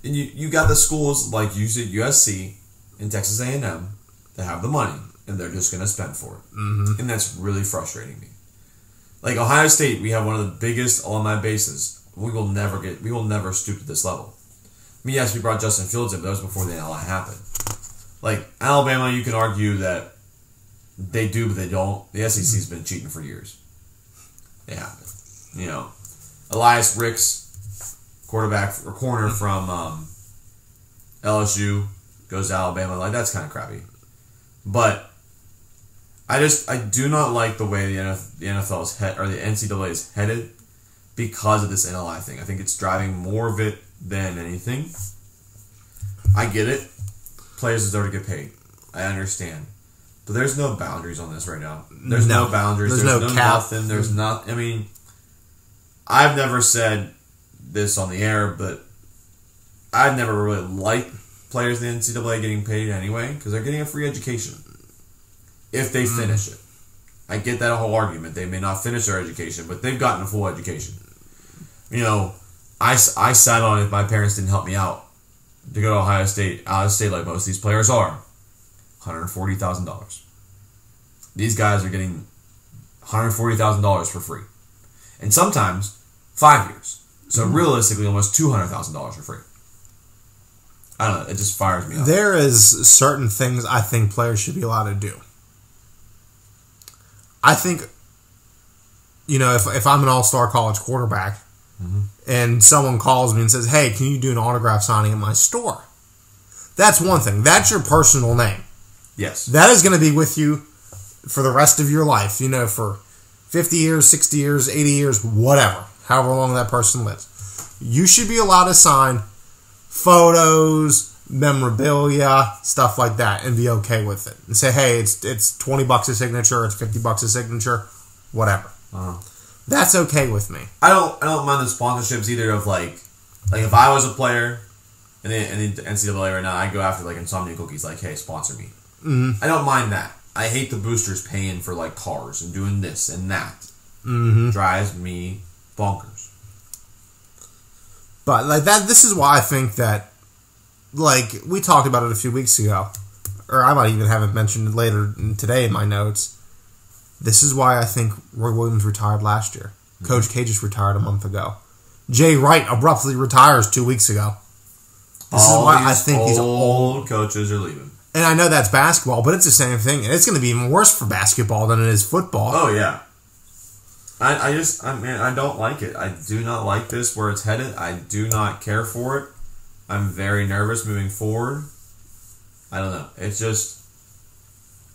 And you got the schools like USC and Texas A&M that have the money and they're just going to spend for it, and that's really frustrating me. Like Ohio State, we have one of the biggest alumni bases. We will never stoop to this level. I mean, yes, we brought Justin Fields in, but that was before the NLI happened. Like Alabama, you can argue that they do, but they don't. The SEC's been cheating for years. They haven't. You know, Elias Ricks, quarterback or corner from LSU, goes to Alabama. Like that's kind of crappy. But I do not like the way the NFL is or the NCAA is headed because of this NLI thing. I think it's driving more of it than anything. I get it. Players deserve to get paid. I understand. But there's no boundaries on this right now. There's no boundaries. There's no cap. Nothing. There's not. I mean, I've never said this on the air, but I've never really liked players in the NCAA getting paid anyway because they're getting a free education if they finish it. I get that whole argument. They may not finish their education, but they've gotten a full education. You know, I sat on it. My parents didn't help me out to go to Ohio State. Ohio State, like most of these players are. $140,000. These guys are getting $140,000 for free. And sometimes 5 years. So realistically, almost $200,000 for free. I don't know. It just fires me up. There is certain things I think players should be allowed to do. I think if I'm an all-star college quarterback and someone calls me and says, hey, can you do an autograph signing at my store? That's one thing. That's your personal name. Yes. That is going to be with you for the rest of your life, for 50 years, 60 years, 80 years, whatever, however long that person lives. You should be allowed to sign photos, memorabilia, stuff like that, and be okay with it. And say, hey, it's $20 a signature, it's $50 a signature, whatever. That's okay with me. I don't mind the sponsorships either of like if I was a player in the NCAA right now, I'd go after like Insomnia Cookies, like, hey, sponsor me. I don't mind that. I hate the boosters paying for like cars and doing this and that. Drives me bonkers. But like that, this is why I think that, like, we talked about it a few weeks ago, or I might even have it mentioned later today in my notes. This is why I think Roy Williams retired last year. Coach K just retired a month ago. Jay Wright abruptly retires 2 weeks ago. This is why I think these old coaches are leaving. And I know that's basketball, but it's the same thing. And it's going to be even worse for basketball than it is football. Oh, yeah. I don't like it. I do not like this where it's headed. I do not care for it. I'm very nervous moving forward. I don't know. It's just,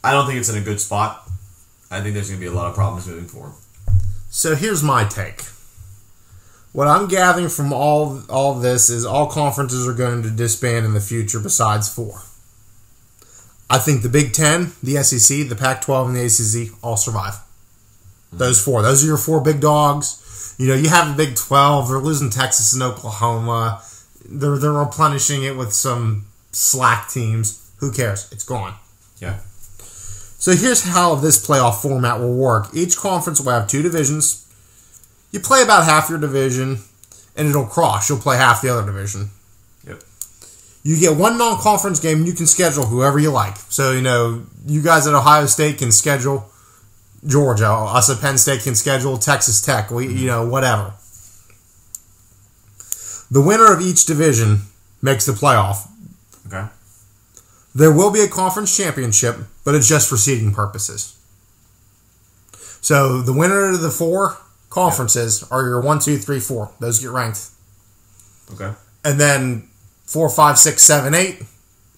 I don't think it's in a good spot. I think there's going to be a lot of problems moving forward. So here's my take. What I'm gathering from all this is all conferences are going to disband in the future besides 4. I think the Big Ten, the SEC, the Pac-12, and the ACC all survive. Those 4. Those are your 4 big dogs. You have the Big 12. They're losing Texas and Oklahoma. They're replenishing it with some slack teams. Who cares? It's gone. Yeah. So here's how this playoff format will work. Each conference will have 2 divisions. You play about half your division, and it'll cross. You'll play half the other division. Yep. You get 1 non-conference game, and you can schedule whoever you like. So, you guys at Ohio State can schedule Georgia. Us at Penn State can schedule Texas Tech. Whatever. The winner of each division makes the playoff. Okay. There will be a conference championship, but it's just for seeding purposes. So the winner of the 4 conferences are your 1, 2, 3, 4. Those get ranked. Okay. And then 4, 5, 6, 7, 8,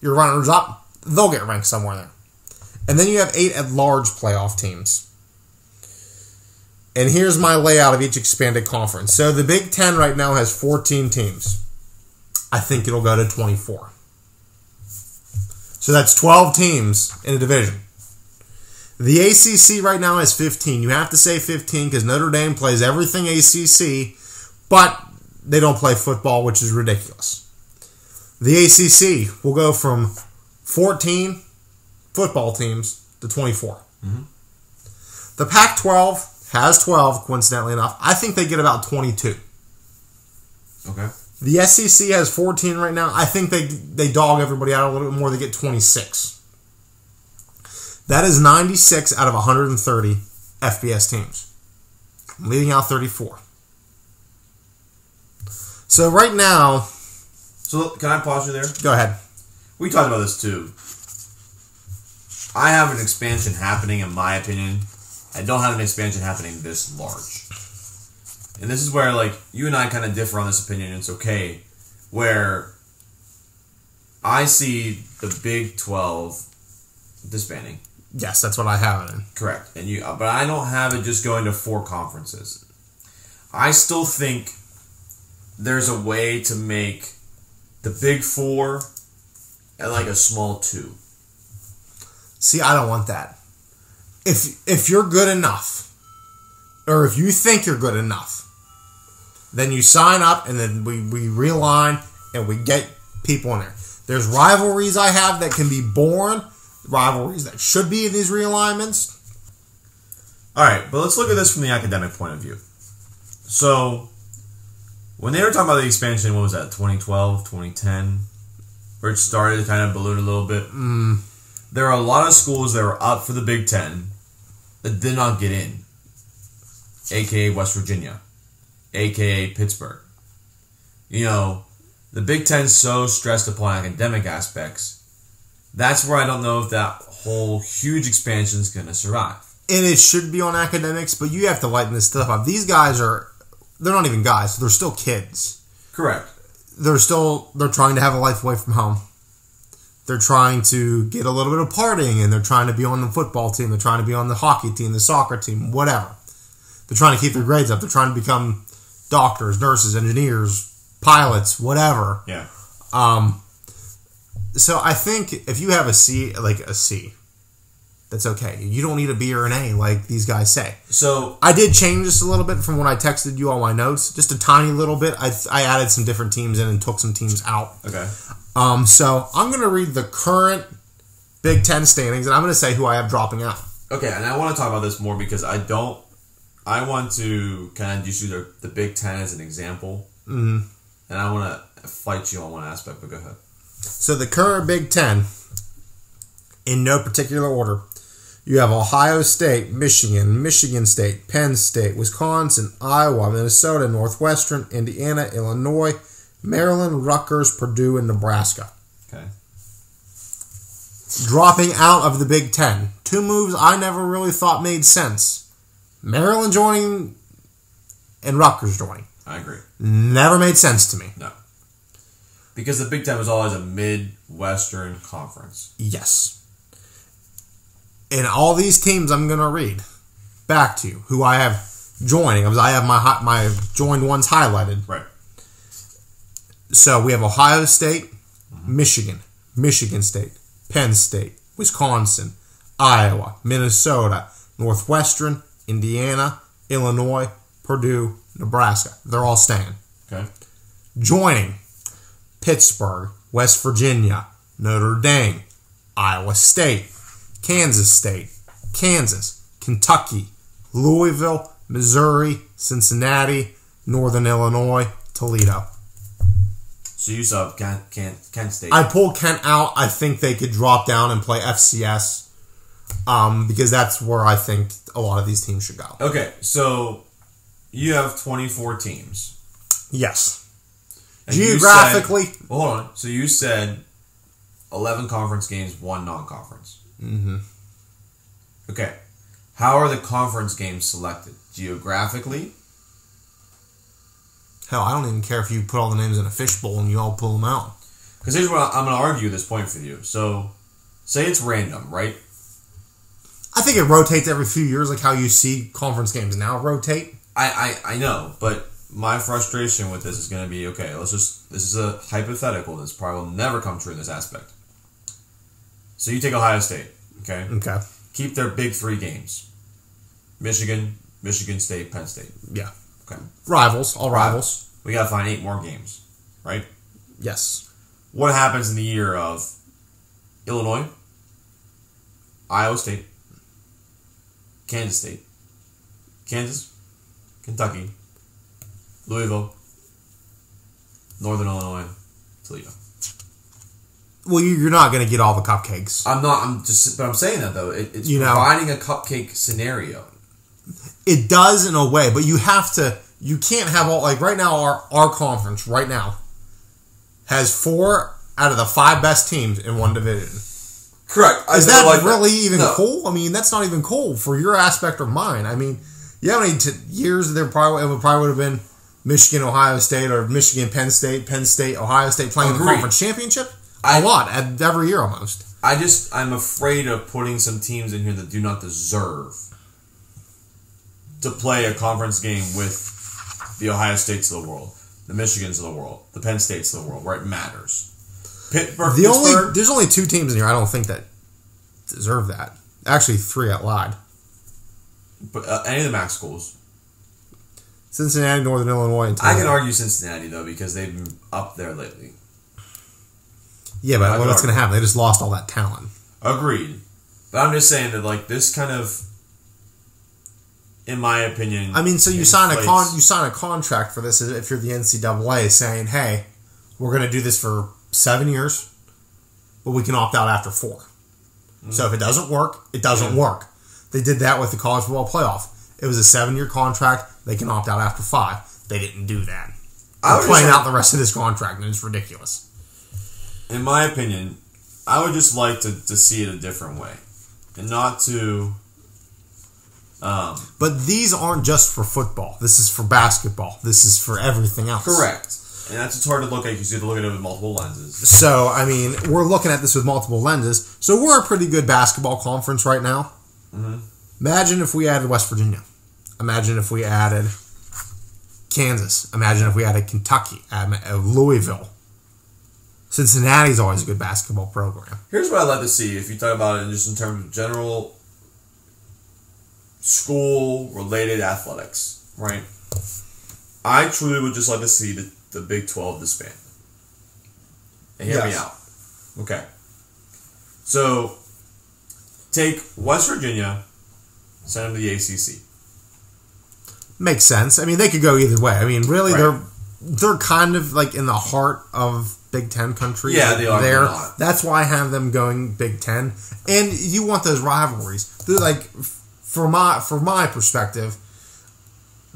your runners up, they'll get ranked somewhere there. And then you have 8 at-large playoff teams. And here's my layout of each expanded conference. So the Big Ten right now has 14 teams. I think it'll go to 24. So that's 12 teams in a division. The ACC right now has 15. You have to say 15 because Notre Dame plays everything ACC, but they don't play football, which is ridiculous. The ACC will go from 14 football teams to 24. The Pac-12 has 12, coincidentally enough. I think they get about 22. Okay. The SEC has 14 right now. I think they dog everybody out a little bit more. They get 26. That is 96 out of 130 FBS teams. I'm leaving out 34. So right now... So can I pause you there? Go ahead. We talked about this too. I have an expansion happening, in my opinion. I don't have an expansion happening this large. And this is where, you and I kind of differ on this opinion. It's okay. Where I see the Big 12 disbanding. Yes, that's what I have it in. Correct. But I don't have it just going to 4 conferences. I still think there's a way to make the Big 4 and a small 2. See, I don't want that. If you're good enough, or if you think you're good enough, then you sign up and then we realign and we get people in there. There's rivalries I have that can be born, rivalries that should be in these realignments. All right, but let's look at this from the academic point of view. So, when they were talking about the expansion, what was that, 2012, 2010, where it started to kind of balloon a little bit? There are a lot of schools that were up for the Big Ten that did not get in, a.k.a. West Virginia, a.k.a. Pittsburgh. The Big Ten's so stressed upon academic aspects, that's where I don't know if that whole huge expansion is going to survive. And it should be on academics, but you have to lighten this stuff up. These guys they're not even guys. They're still kids. Correct. They're trying to have a life away from home. They're trying to get a little bit of partying, and they're trying to be on the football team. They're trying to be on the hockey team, the soccer team, whatever. They're trying to keep their grades up. They're trying to become doctors, nurses, engineers, pilots, whatever. Yeah. So I think if you have a C, that's okay. You don't need a B or an A like these guys say. So I did change this a little bit from when I texted you all my notes. Just a tiny little bit. I added some different teams in and took some teams out. Okay. So I'm going to read the current Big Ten standings, and I'm going to say who I have dropping out. Okay, and I want to talk about this more because I want to kind of just use the Big Ten as an example. Mm-hmm. And I want to fight you on one aspect, but go ahead. So the current Big Ten, in no particular order, you have Ohio State, Michigan, Michigan State, Penn State, Wisconsin, Iowa, Minnesota, Northwestern, Indiana, Illinois, Maryland, Rutgers, Purdue, and Nebraska. Okay. Dropping out of the Big Ten. Two moves I never really thought made sense. Maryland joining and Rutgers joining. I agree. Never made sense to me. No. Because the Big Ten was always a Midwestern conference. Yes. And all these teams I'm going to read back to you, who I have joining. I have my joined ones highlighted. Right. So we have Ohio State, Michigan, Michigan State, Penn State, Wisconsin, Iowa, Minnesota, Northwestern, Indiana, Illinois, Purdue, Nebraska. They're all staying. Okay. Joining Pittsburgh, West Virginia, Notre Dame, Iowa State, Kansas, Kentucky, Louisville, Missouri, Cincinnati, Northern Illinois, Toledo. So you saw Kent State. I pulled Kent out. I think they could drop down and play FCS because that's where I think a lot of these teams should go. Okay, so you have 24 teams. Yes. And Geographically. Hold on. So you said 11 conference games, 1 non-conference. Mm-hmm. Okay. How are the conference games selected? Geographically? Hell, I don't even care if you put all the names in a fishbowl and you all pull them out. Because here's what I'm going to argue this point for you. So, say it's random, right? I think it rotates every few years, like how you see conference games now rotate. I know, but my frustration with this is going to be, okay, this is a hypothetical. This probably will never come true in this aspect. So you take Ohio State, okay? Okay. Keep their big 3 games. Michigan, Michigan State, Penn State. Yeah. Okay. Rivals, all rivals. We got to find 8 more games, right? Yes. What happens in the year of Illinois, Iowa State, Kansas State, Kansas, Kentucky, Louisville, Northern Illinois, Toledo? Well, you're not going to get all the cupcakes. But I'm saying that though. It's providing a cupcake scenario. It does in a way, but you can't have all, like right now, our conference right now has 4 out of the 5 best teams in one division. Correct. Is that really even cool? I mean, that's not even cool for your aspect or mine. I mean, you know how many years it probably would have been Michigan, Ohio State, or Michigan, Penn State, Ohio State playing the conference championship? A lot, every year almost. I'm afraid of putting some teams in here that do not deserve to play a conference game with the Ohio States of the world, the Michigans of the world, the Penn States of the world, where it matters. Pittsburgh. There's only 2 teams in here I don't think that deserve that. Actually, 3 I lied. But any of the MAC schools. Cincinnati, Northern Illinois, and Toledo. I can argue Cincinnati, though, because they've been up there lately. Yeah, but what's going to happen? They just lost all that talent. Agreed. But I'm just saying that, like, this kind of, in my opinion... I mean, so you sign a contract for this if you're the NCAA saying, hey, we're going to do this for 7 years, but we can opt out after 4. Mm-hmm. So if it doesn't work, it doesn't work. They did that with the college football playoff. It was a 7-year contract. They can opt out after 5. They didn't do that. They're playing out the rest of this contract, and it's ridiculous. In my opinion, I would just like to see it a different way. And not to But these aren't just for football. This is for basketball. This is for everything else. Correct. And that's what's hard to look at because you have to look at it with multiple lenses. So, I mean, we're looking at this with multiple lenses. So we're a pretty good basketball conference right now. Mm-hmm. Imagine if we added West Virginia. Imagine if we added Kansas. Imagine if we added Kentucky, Louisville. Cincinnati's always a good basketball program. Here's what I'd like to see if you talk about it just in terms of general school-related athletics, right? I truly would just like to see the Big 12 disband. And hear me out. Okay. So, take West Virginia, send them to the ACC. Makes sense. I mean, they could go either way. I mean, really, Right. they're kind of like in the heart of Big Ten country. Yeah, they are. There. That's why I have them going Big Ten. And you want those rivalries. They're like, from my perspective,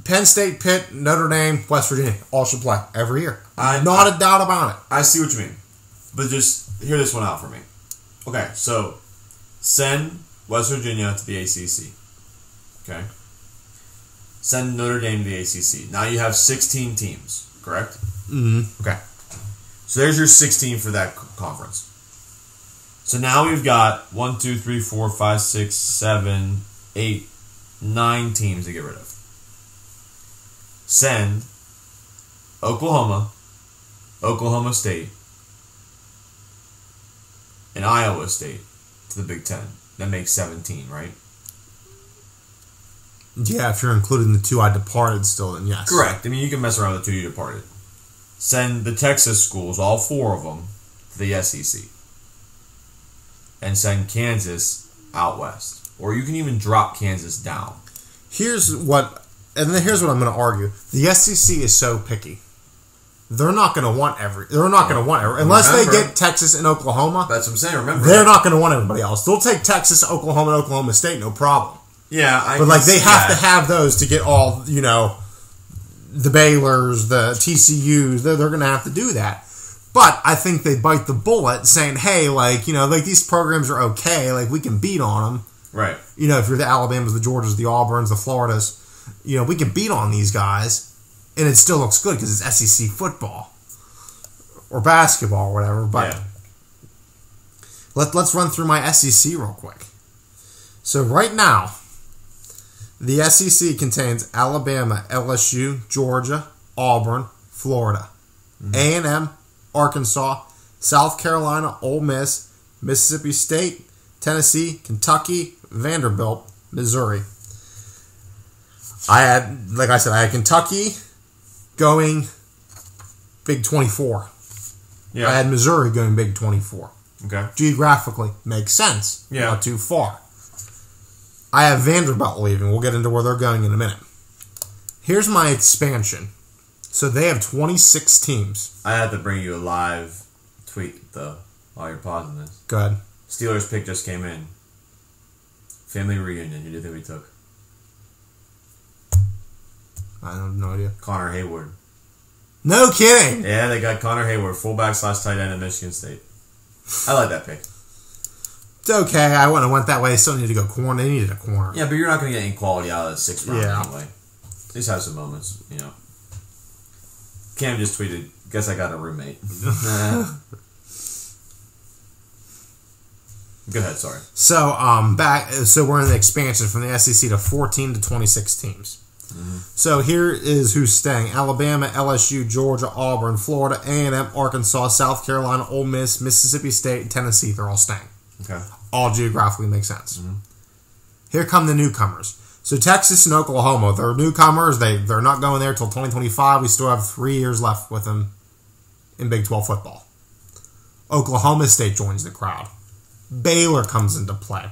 Penn State, Pitt, Notre Dame, West Virginia all should play every year. Not a doubt about it. I see what you mean. But just hear this one out for me. Okay, so send West Virginia to the ACC. Okay? Send Notre Dame to the ACC. Now you have 16 teams, correct? Mm-hmm. Okay. So there's your 16 for that conference. So now we've got 1, 2, 3, 4, 5, 6, 7, 8, 9 teams to get rid of. Send Oklahoma, Oklahoma State, and Iowa State to the Big Ten. That makes 17, right? Yeah, if you're including the two I departed still, then yes. Correct. I mean, you can mess around with the two you departed. Send the Texas schools, all 4 of them, to the SEC. And send Kansas out west. Or you can even drop Kansas down. Here's what I'm going to argue. The SEC is so picky. They're not going to want unless they get Texas and Oklahoma. That's what I'm saying. Remember, they're not going to want everybody else. They'll take Texas, Oklahoma, and Oklahoma State, no problem. Yeah, but like they have to have those to get all, you know, the Baylors, the TCUs. They're going to have to do that. But I think they bite the bullet, saying, "Hey, like, you know, like these programs are okay. Like we can beat on them." Right. You know, if you're the Alabamas, the Georgias, the Auburns, the Floridas, you know, we can beat on these guys, and it still looks good because it's SEC football or basketball or whatever. But let's run through my SEC real quick. So right now, the SEC contains Alabama, LSU, Georgia, Auburn, Florida, A&M, Arkansas, South Carolina, Ole Miss, Mississippi State, Tennessee, Kentucky, Vanderbilt, Missouri. I had Kentucky going Big 24. Yeah. I had Missouri going Big 24. Okay. Geographically, makes sense. Yeah. Not too far. I have Vanderbilt leaving. We'll get into where they're going in a minute. Here's my expansion. So they have 26 teams. I had to bring you a live tweet, though, while you're pausing this. Go ahead. Steelers pick just came in. Family reunion. Who do you think we took? I have no idea. Connor Hayward. No kidding. Yeah, they got Connor Hayward, fullback / tight end at Michigan State. I like that pick. It's okay. I wouldn't have went that way. They still need to go corner. They needed a corner. Yeah, but you're not going to get any quality out of the 6th round anyway. Just have some moments, you know. Cam just tweeted, "Guess I got a roommate." Go ahead, sorry. So we're in the expansion from the SEC to 14 to 26 teams. Mm-hmm. So here is who's staying: Alabama, LSU, Georgia, Auburn, Florida, A&M, Arkansas, South Carolina, Ole Miss, Mississippi State, Tennessee. They're all staying. Okay. All geographically makes sense. Mm-hmm. Here come the newcomers. So Texas and Oklahoma, they're newcomers. They're not going there till 2025. We still have 3 years left with them in Big 12 football. Oklahoma State joins the crowd. Baylor comes into play.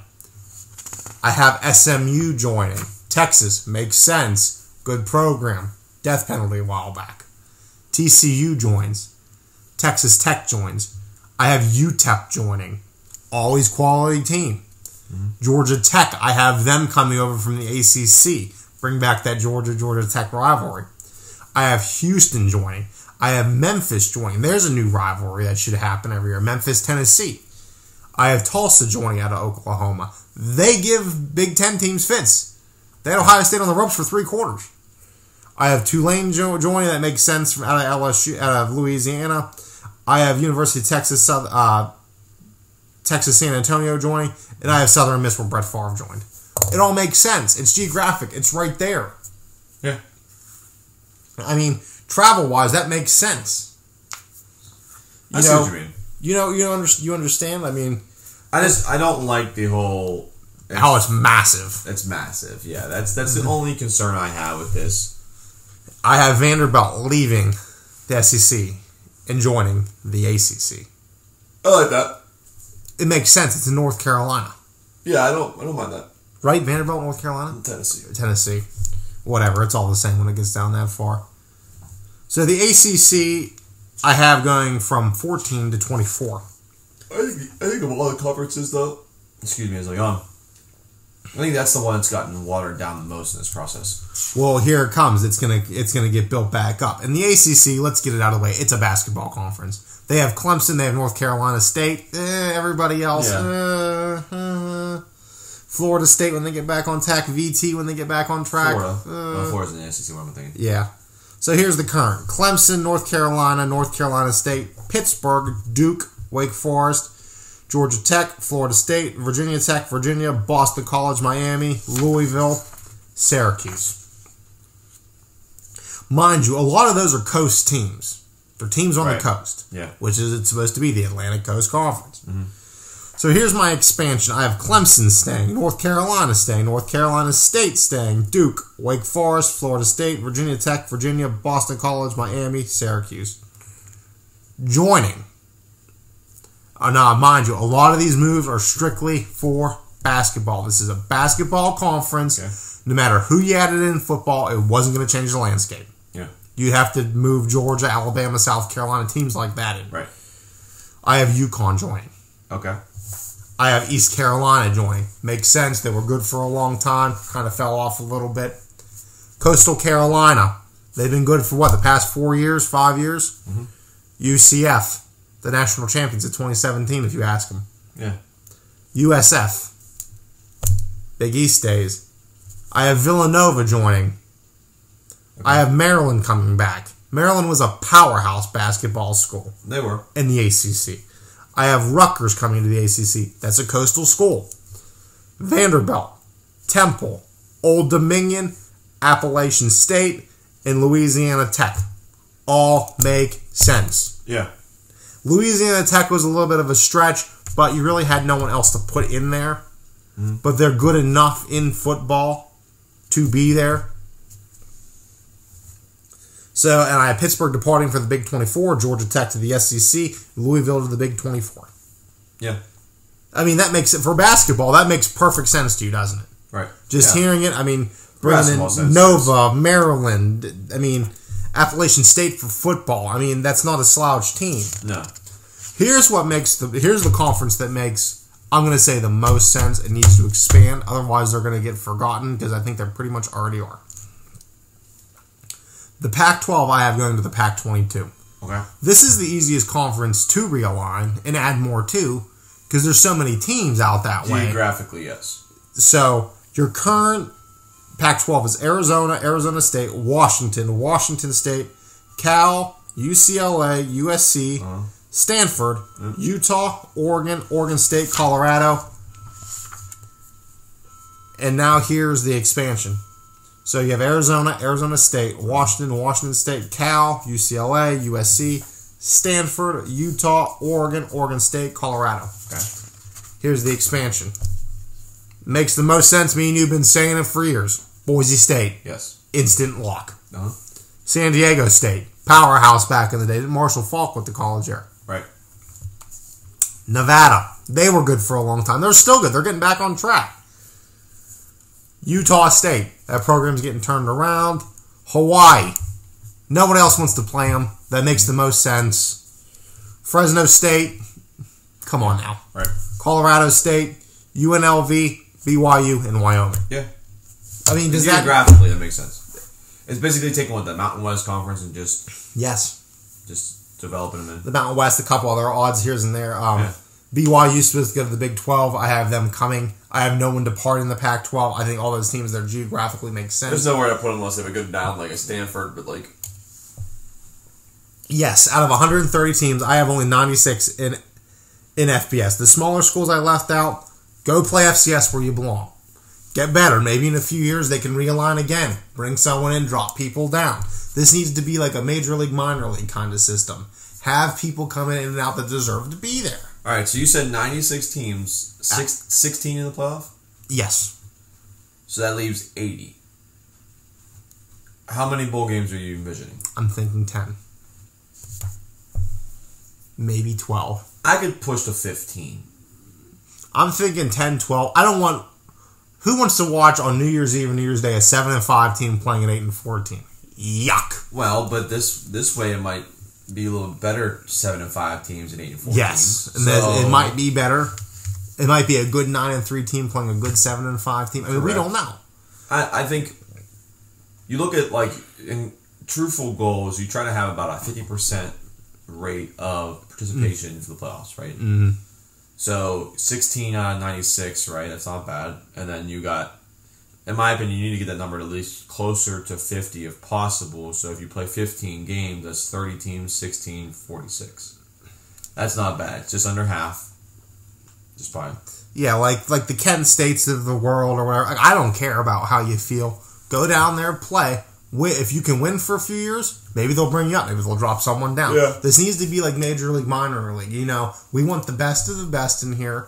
I have SMU joining. Texas makes sense. Good program. Death penalty a while back. TCU joins. Texas Tech joins. I have UTEP joining. Always quality team. Mm-hmm. Georgia Tech, I have them coming over from the ACC. Bring back that Georgia Tech rivalry. I have Houston joining. I have Memphis joining. There's a new rivalry that should happen every year. Memphis, Tennessee. I have Tulsa joining out of Oklahoma. They give Big Ten teams fits. They had Ohio State on the ropes for 3 quarters. I have Tulane joining. That makes sense from out of LSU, out of Louisiana. I have University of Texas, Texas San Antonio joining, and I have Southern Miss where Brett Favre joined. It all makes sense. It's geographic. It's right there. Yeah. I mean, travel-wise, that makes sense. I see what you mean. You understand? I mean, I don't like the whole. How it's massive. It's massive. Yeah, that's the only concern I have with this. I have Vanderbilt leaving the SEC and joining the ACC. I like that. It makes sense. It's in North Carolina. Yeah, I don't mind that. Right? Vanderbilt, North Carolina? Tennessee. Whatever. It's all the same when it gets down that far. So the ACC, I have going from 14 to 24. I think of all the conferences, though. Excuse me, as I go on. I think that's the one that's gotten watered down the most in this process. Well, here it comes. It's gonna get built back up. And the ACC, let's get it out of the way. It's a basketball conference. They have Clemson. They have North Carolina State. Everybody else. Yeah. Florida State when they get back on track. VT when they get back on track. Florida's in the SEC. What am I thinking? Yeah. So here's the current: Clemson, North Carolina State, Pittsburgh, Duke, Wake Forest, Georgia Tech, Florida State, Virginia Tech, Virginia, Boston College, Miami, Louisville, Syracuse. Mind you, a lot of those are coast teams. They're teams on the coast, which is it's supposed to be the Atlantic Coast Conference. Mm-hmm. So here's my expansion. I have Clemson staying, North Carolina staying, North Carolina State staying, Duke, Wake Forest, Florida State, Virginia Tech, Virginia, Boston College, Miami, Syracuse. Joining. Now, mind you, a lot of these moves are strictly for basketball. This is a basketball conference. Okay. No matter who you added in football, it wasn't going to change the landscape. Yeah. You'd have to move Georgia, Alabama, South Carolina, teams like that in. Right. I have UConn joining. Okay. I have East Carolina joining. Makes sense. They were good for a long time. Kind of fell off a little bit. Coastal Carolina. They've been good for what, the past 4 years, 5 years? Mm-hmm. UCF. The national champions of 2017, if you ask them. Yeah. USF. Big East days. I have Villanova joining. Okay. I have Maryland coming back. Maryland was a powerhouse basketball school. They were. In the ACC. I have Rutgers coming into the ACC. That's a coastal school. Vanderbilt, Temple, Old Dominion, Appalachian State, and Louisiana Tech. All make sense. Yeah. Louisiana Tech was a little bit of a stretch, but you really had no one else to put in there. Mm-hmm. But they're good enough in football to be there. So, and I have Pittsburgh departing for the Big 24, Georgia Tech to the SEC, Louisville to the Big 24. Yeah. I mean, that makes it, for basketball, that makes perfect sense to you, doesn't it? Right. Just hearing it, I mean, bringing in Nova, Maryland, I mean, Appalachian State for football. I mean, that's not a slouch team. No. Here's the conference that makes, I'm going to say, the most sense. It needs to expand. Otherwise, they're going to get forgotten because I think they pretty much already are. The Pac-12 I have going to the Pac-22. Okay. This is the easiest conference to realign and add more to because there's so many teams out that way. Geographically, yes. So, your current Pac-12 is Arizona, Arizona State, Washington, Washington State, Cal, UCLA, USC, Stanford, Utah, Oregon, Oregon State, Colorado. And now here's the expansion. So you have Arizona, Arizona State, Washington, Washington State, Cal, UCLA, USC, Stanford, Utah, Oregon, Oregon State, Colorado. Okay. Here's the expansion. Makes the most sense. Me and you've been saying it for years. Boise State. Yes. Instant lock. Uh-huh. San Diego State. Powerhouse back in the day. Marshall Faulk with the college there. Right. Nevada. They were good for a long time. They're still good. They're getting back on track. Utah State. That program's getting turned around. Hawaii. No one else wants to play them. That makes the most sense. Fresno State. Come on now. Right. Colorado State. UNLV. BYU, and Wyoming. Yeah. I mean, does geographically, that makes sense. It's basically taking the Mountain West Conference and just developing them in. The Mountain West, a couple other odds here's and there. BYU's supposed to go to the Big 12. I have them coming. I have no one departing the Pac-12. I think all those teams there geographically make sense. There's nowhere to put them unless they have a good down like a Stanford, but like... Yes, out of 130 teams, I have only 96 in FBS. The smaller schools I left out, go play FCS where you belong. Get better. Maybe in a few years they can realign again. Bring someone in, drop people down. This needs to be like a major league, minor league kind of system. Have people come in and out that deserve to be there. All right, so you said 96 teams, 16 in the playoff? Yes. So that leaves 80. How many bowl games are you envisioning? I'm thinking 10. Maybe 12. I could push to 15. I'm thinking 10, 12. I don't want... Who wants to watch on New Year's Eve and New Year's Day a 7-5 team playing an 8-4 team? Yuck. Well, but this way it might be a little better 7-5 teams and 8-4 teams. Yes, and then it might be better. It might be a good 9-3 team playing a good 7-5 team. I mean, we don't know. I think you look at like in truthful goals, you try to have about a 50% rate of participation for the playoffs, right? Mm-hmm. So 16 out of 96, right? That's not bad. And then you got, in my opinion, you need to get that number at least closer to 50 if possible. So if you play 15 games, that's 30 teams, 16, 46. That's not bad. It's just under half. Just fine. Yeah, like the Kent States of the world or whatever. Like, I don't care about how you feel. Go down there, play. If you can win for a few years, maybe they'll bring you up. Maybe they'll drop someone down. Yeah. This needs to be like Major League, Minor League. You know, we want the best of the best in here,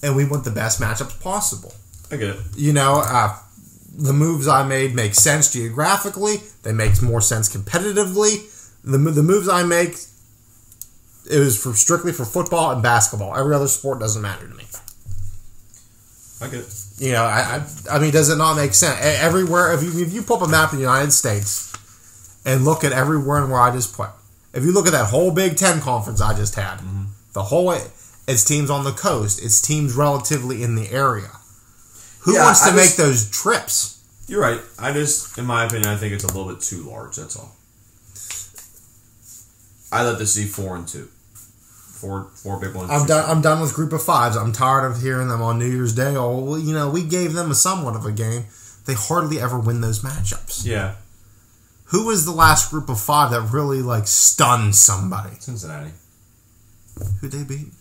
and we want the best matchups possible. I get it. You know, the moves I made make sense geographically. They make more sense competitively. The moves I make, it was strictly for football and basketball. Every other sport doesn't matter to me. I get it. You know, I mean, does it not make sense? Everywhere, if you pull up a map of the United States and look at everywhere and where I just put, if you look at that whole Big Ten conference I just had, the whole way, it's teams on the coast, it's teams relatively in the area. Who wants to make those trips? You're right. In my opinion, I think it's a little bit too large. That's all. I'd like to see 4 and 2. Four big ones. I'm done with group of fives. I'm tired of hearing them on New Year's Day. Oh, well, you know, we gave them a somewhat of a game. They hardly ever win those matchups. Yeah. Who was the last group of 5 that really like stunned somebody? Cincinnati. Who'd they beat?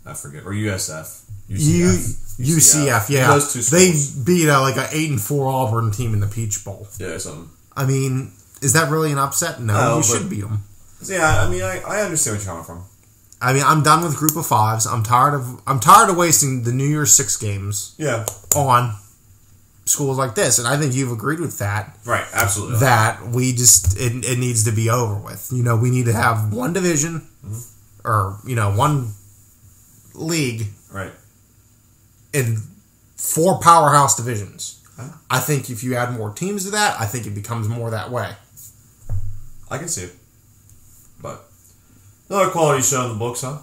I forget. Or USF. UCF. Yeah. Those two schools. They beat like an 8-4 Auburn team in the Peach Bowl. Yeah, something. I mean, is that really an upset? No, you should beat them. Yeah, I mean, I understand where you're coming from. I mean, I'm done with group of 5s. I'm tired of wasting the New Year's 6 games. Yeah. On schools like this, and I think you've agreed with that. Right, absolutely. That we just it needs to be over with. You know, we need to have one division, or you know, one league, right, in 4 powerhouse divisions. I think if you add more teams to that, I think it becomes more that way. I can see it. But another quality show in the books, huh?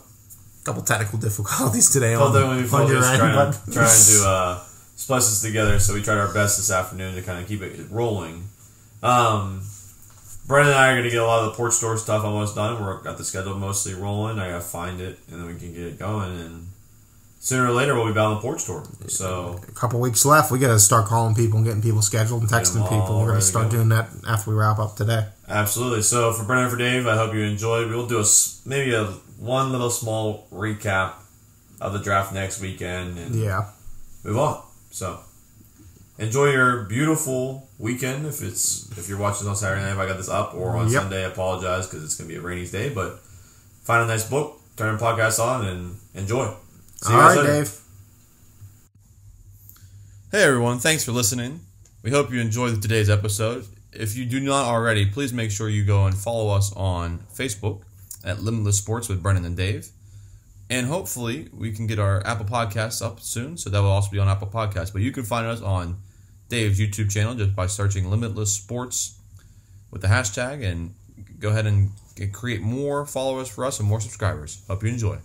Couple technical difficulties today on your end. Trying to splice this together, so we tried our best this afternoon to kind of keep it rolling. Brennan and I are going to get a lot of the Porch Store stuff almost done. We're got the schedule mostly rolling. I got to find it, and then we can get it going. And sooner or later, we'll be back on the Porch Store. So a couple weeks left. We got to start calling people and getting people scheduled and texting people. We're going to start doing that after we wrap up today. Absolutely. So for Brennan and for Dave, I hope you enjoyed. We'll do maybe one little small recap of the draft next weekend and move on. So enjoy your beautiful weekend. If you're watching on Saturday night, if I got this up, or on Sunday, I apologize because it's going to be a rainy day. But find a nice book, turn the podcast on, and enjoy. See you guys later. Dave. Hey everyone, thanks for listening. We hope you enjoyed today's episode. If you do not already, please make sure you go and follow us on Facebook at Limitless Sports with Brennan and Dave. And hopefully we can get our Apple Podcasts up soon, so that will also be on Apple Podcasts. But you can find us on Dave's YouTube channel just by searching Limitless Sports with the hashtag, and go ahead and create more followers for us and more subscribers. Hope you enjoy.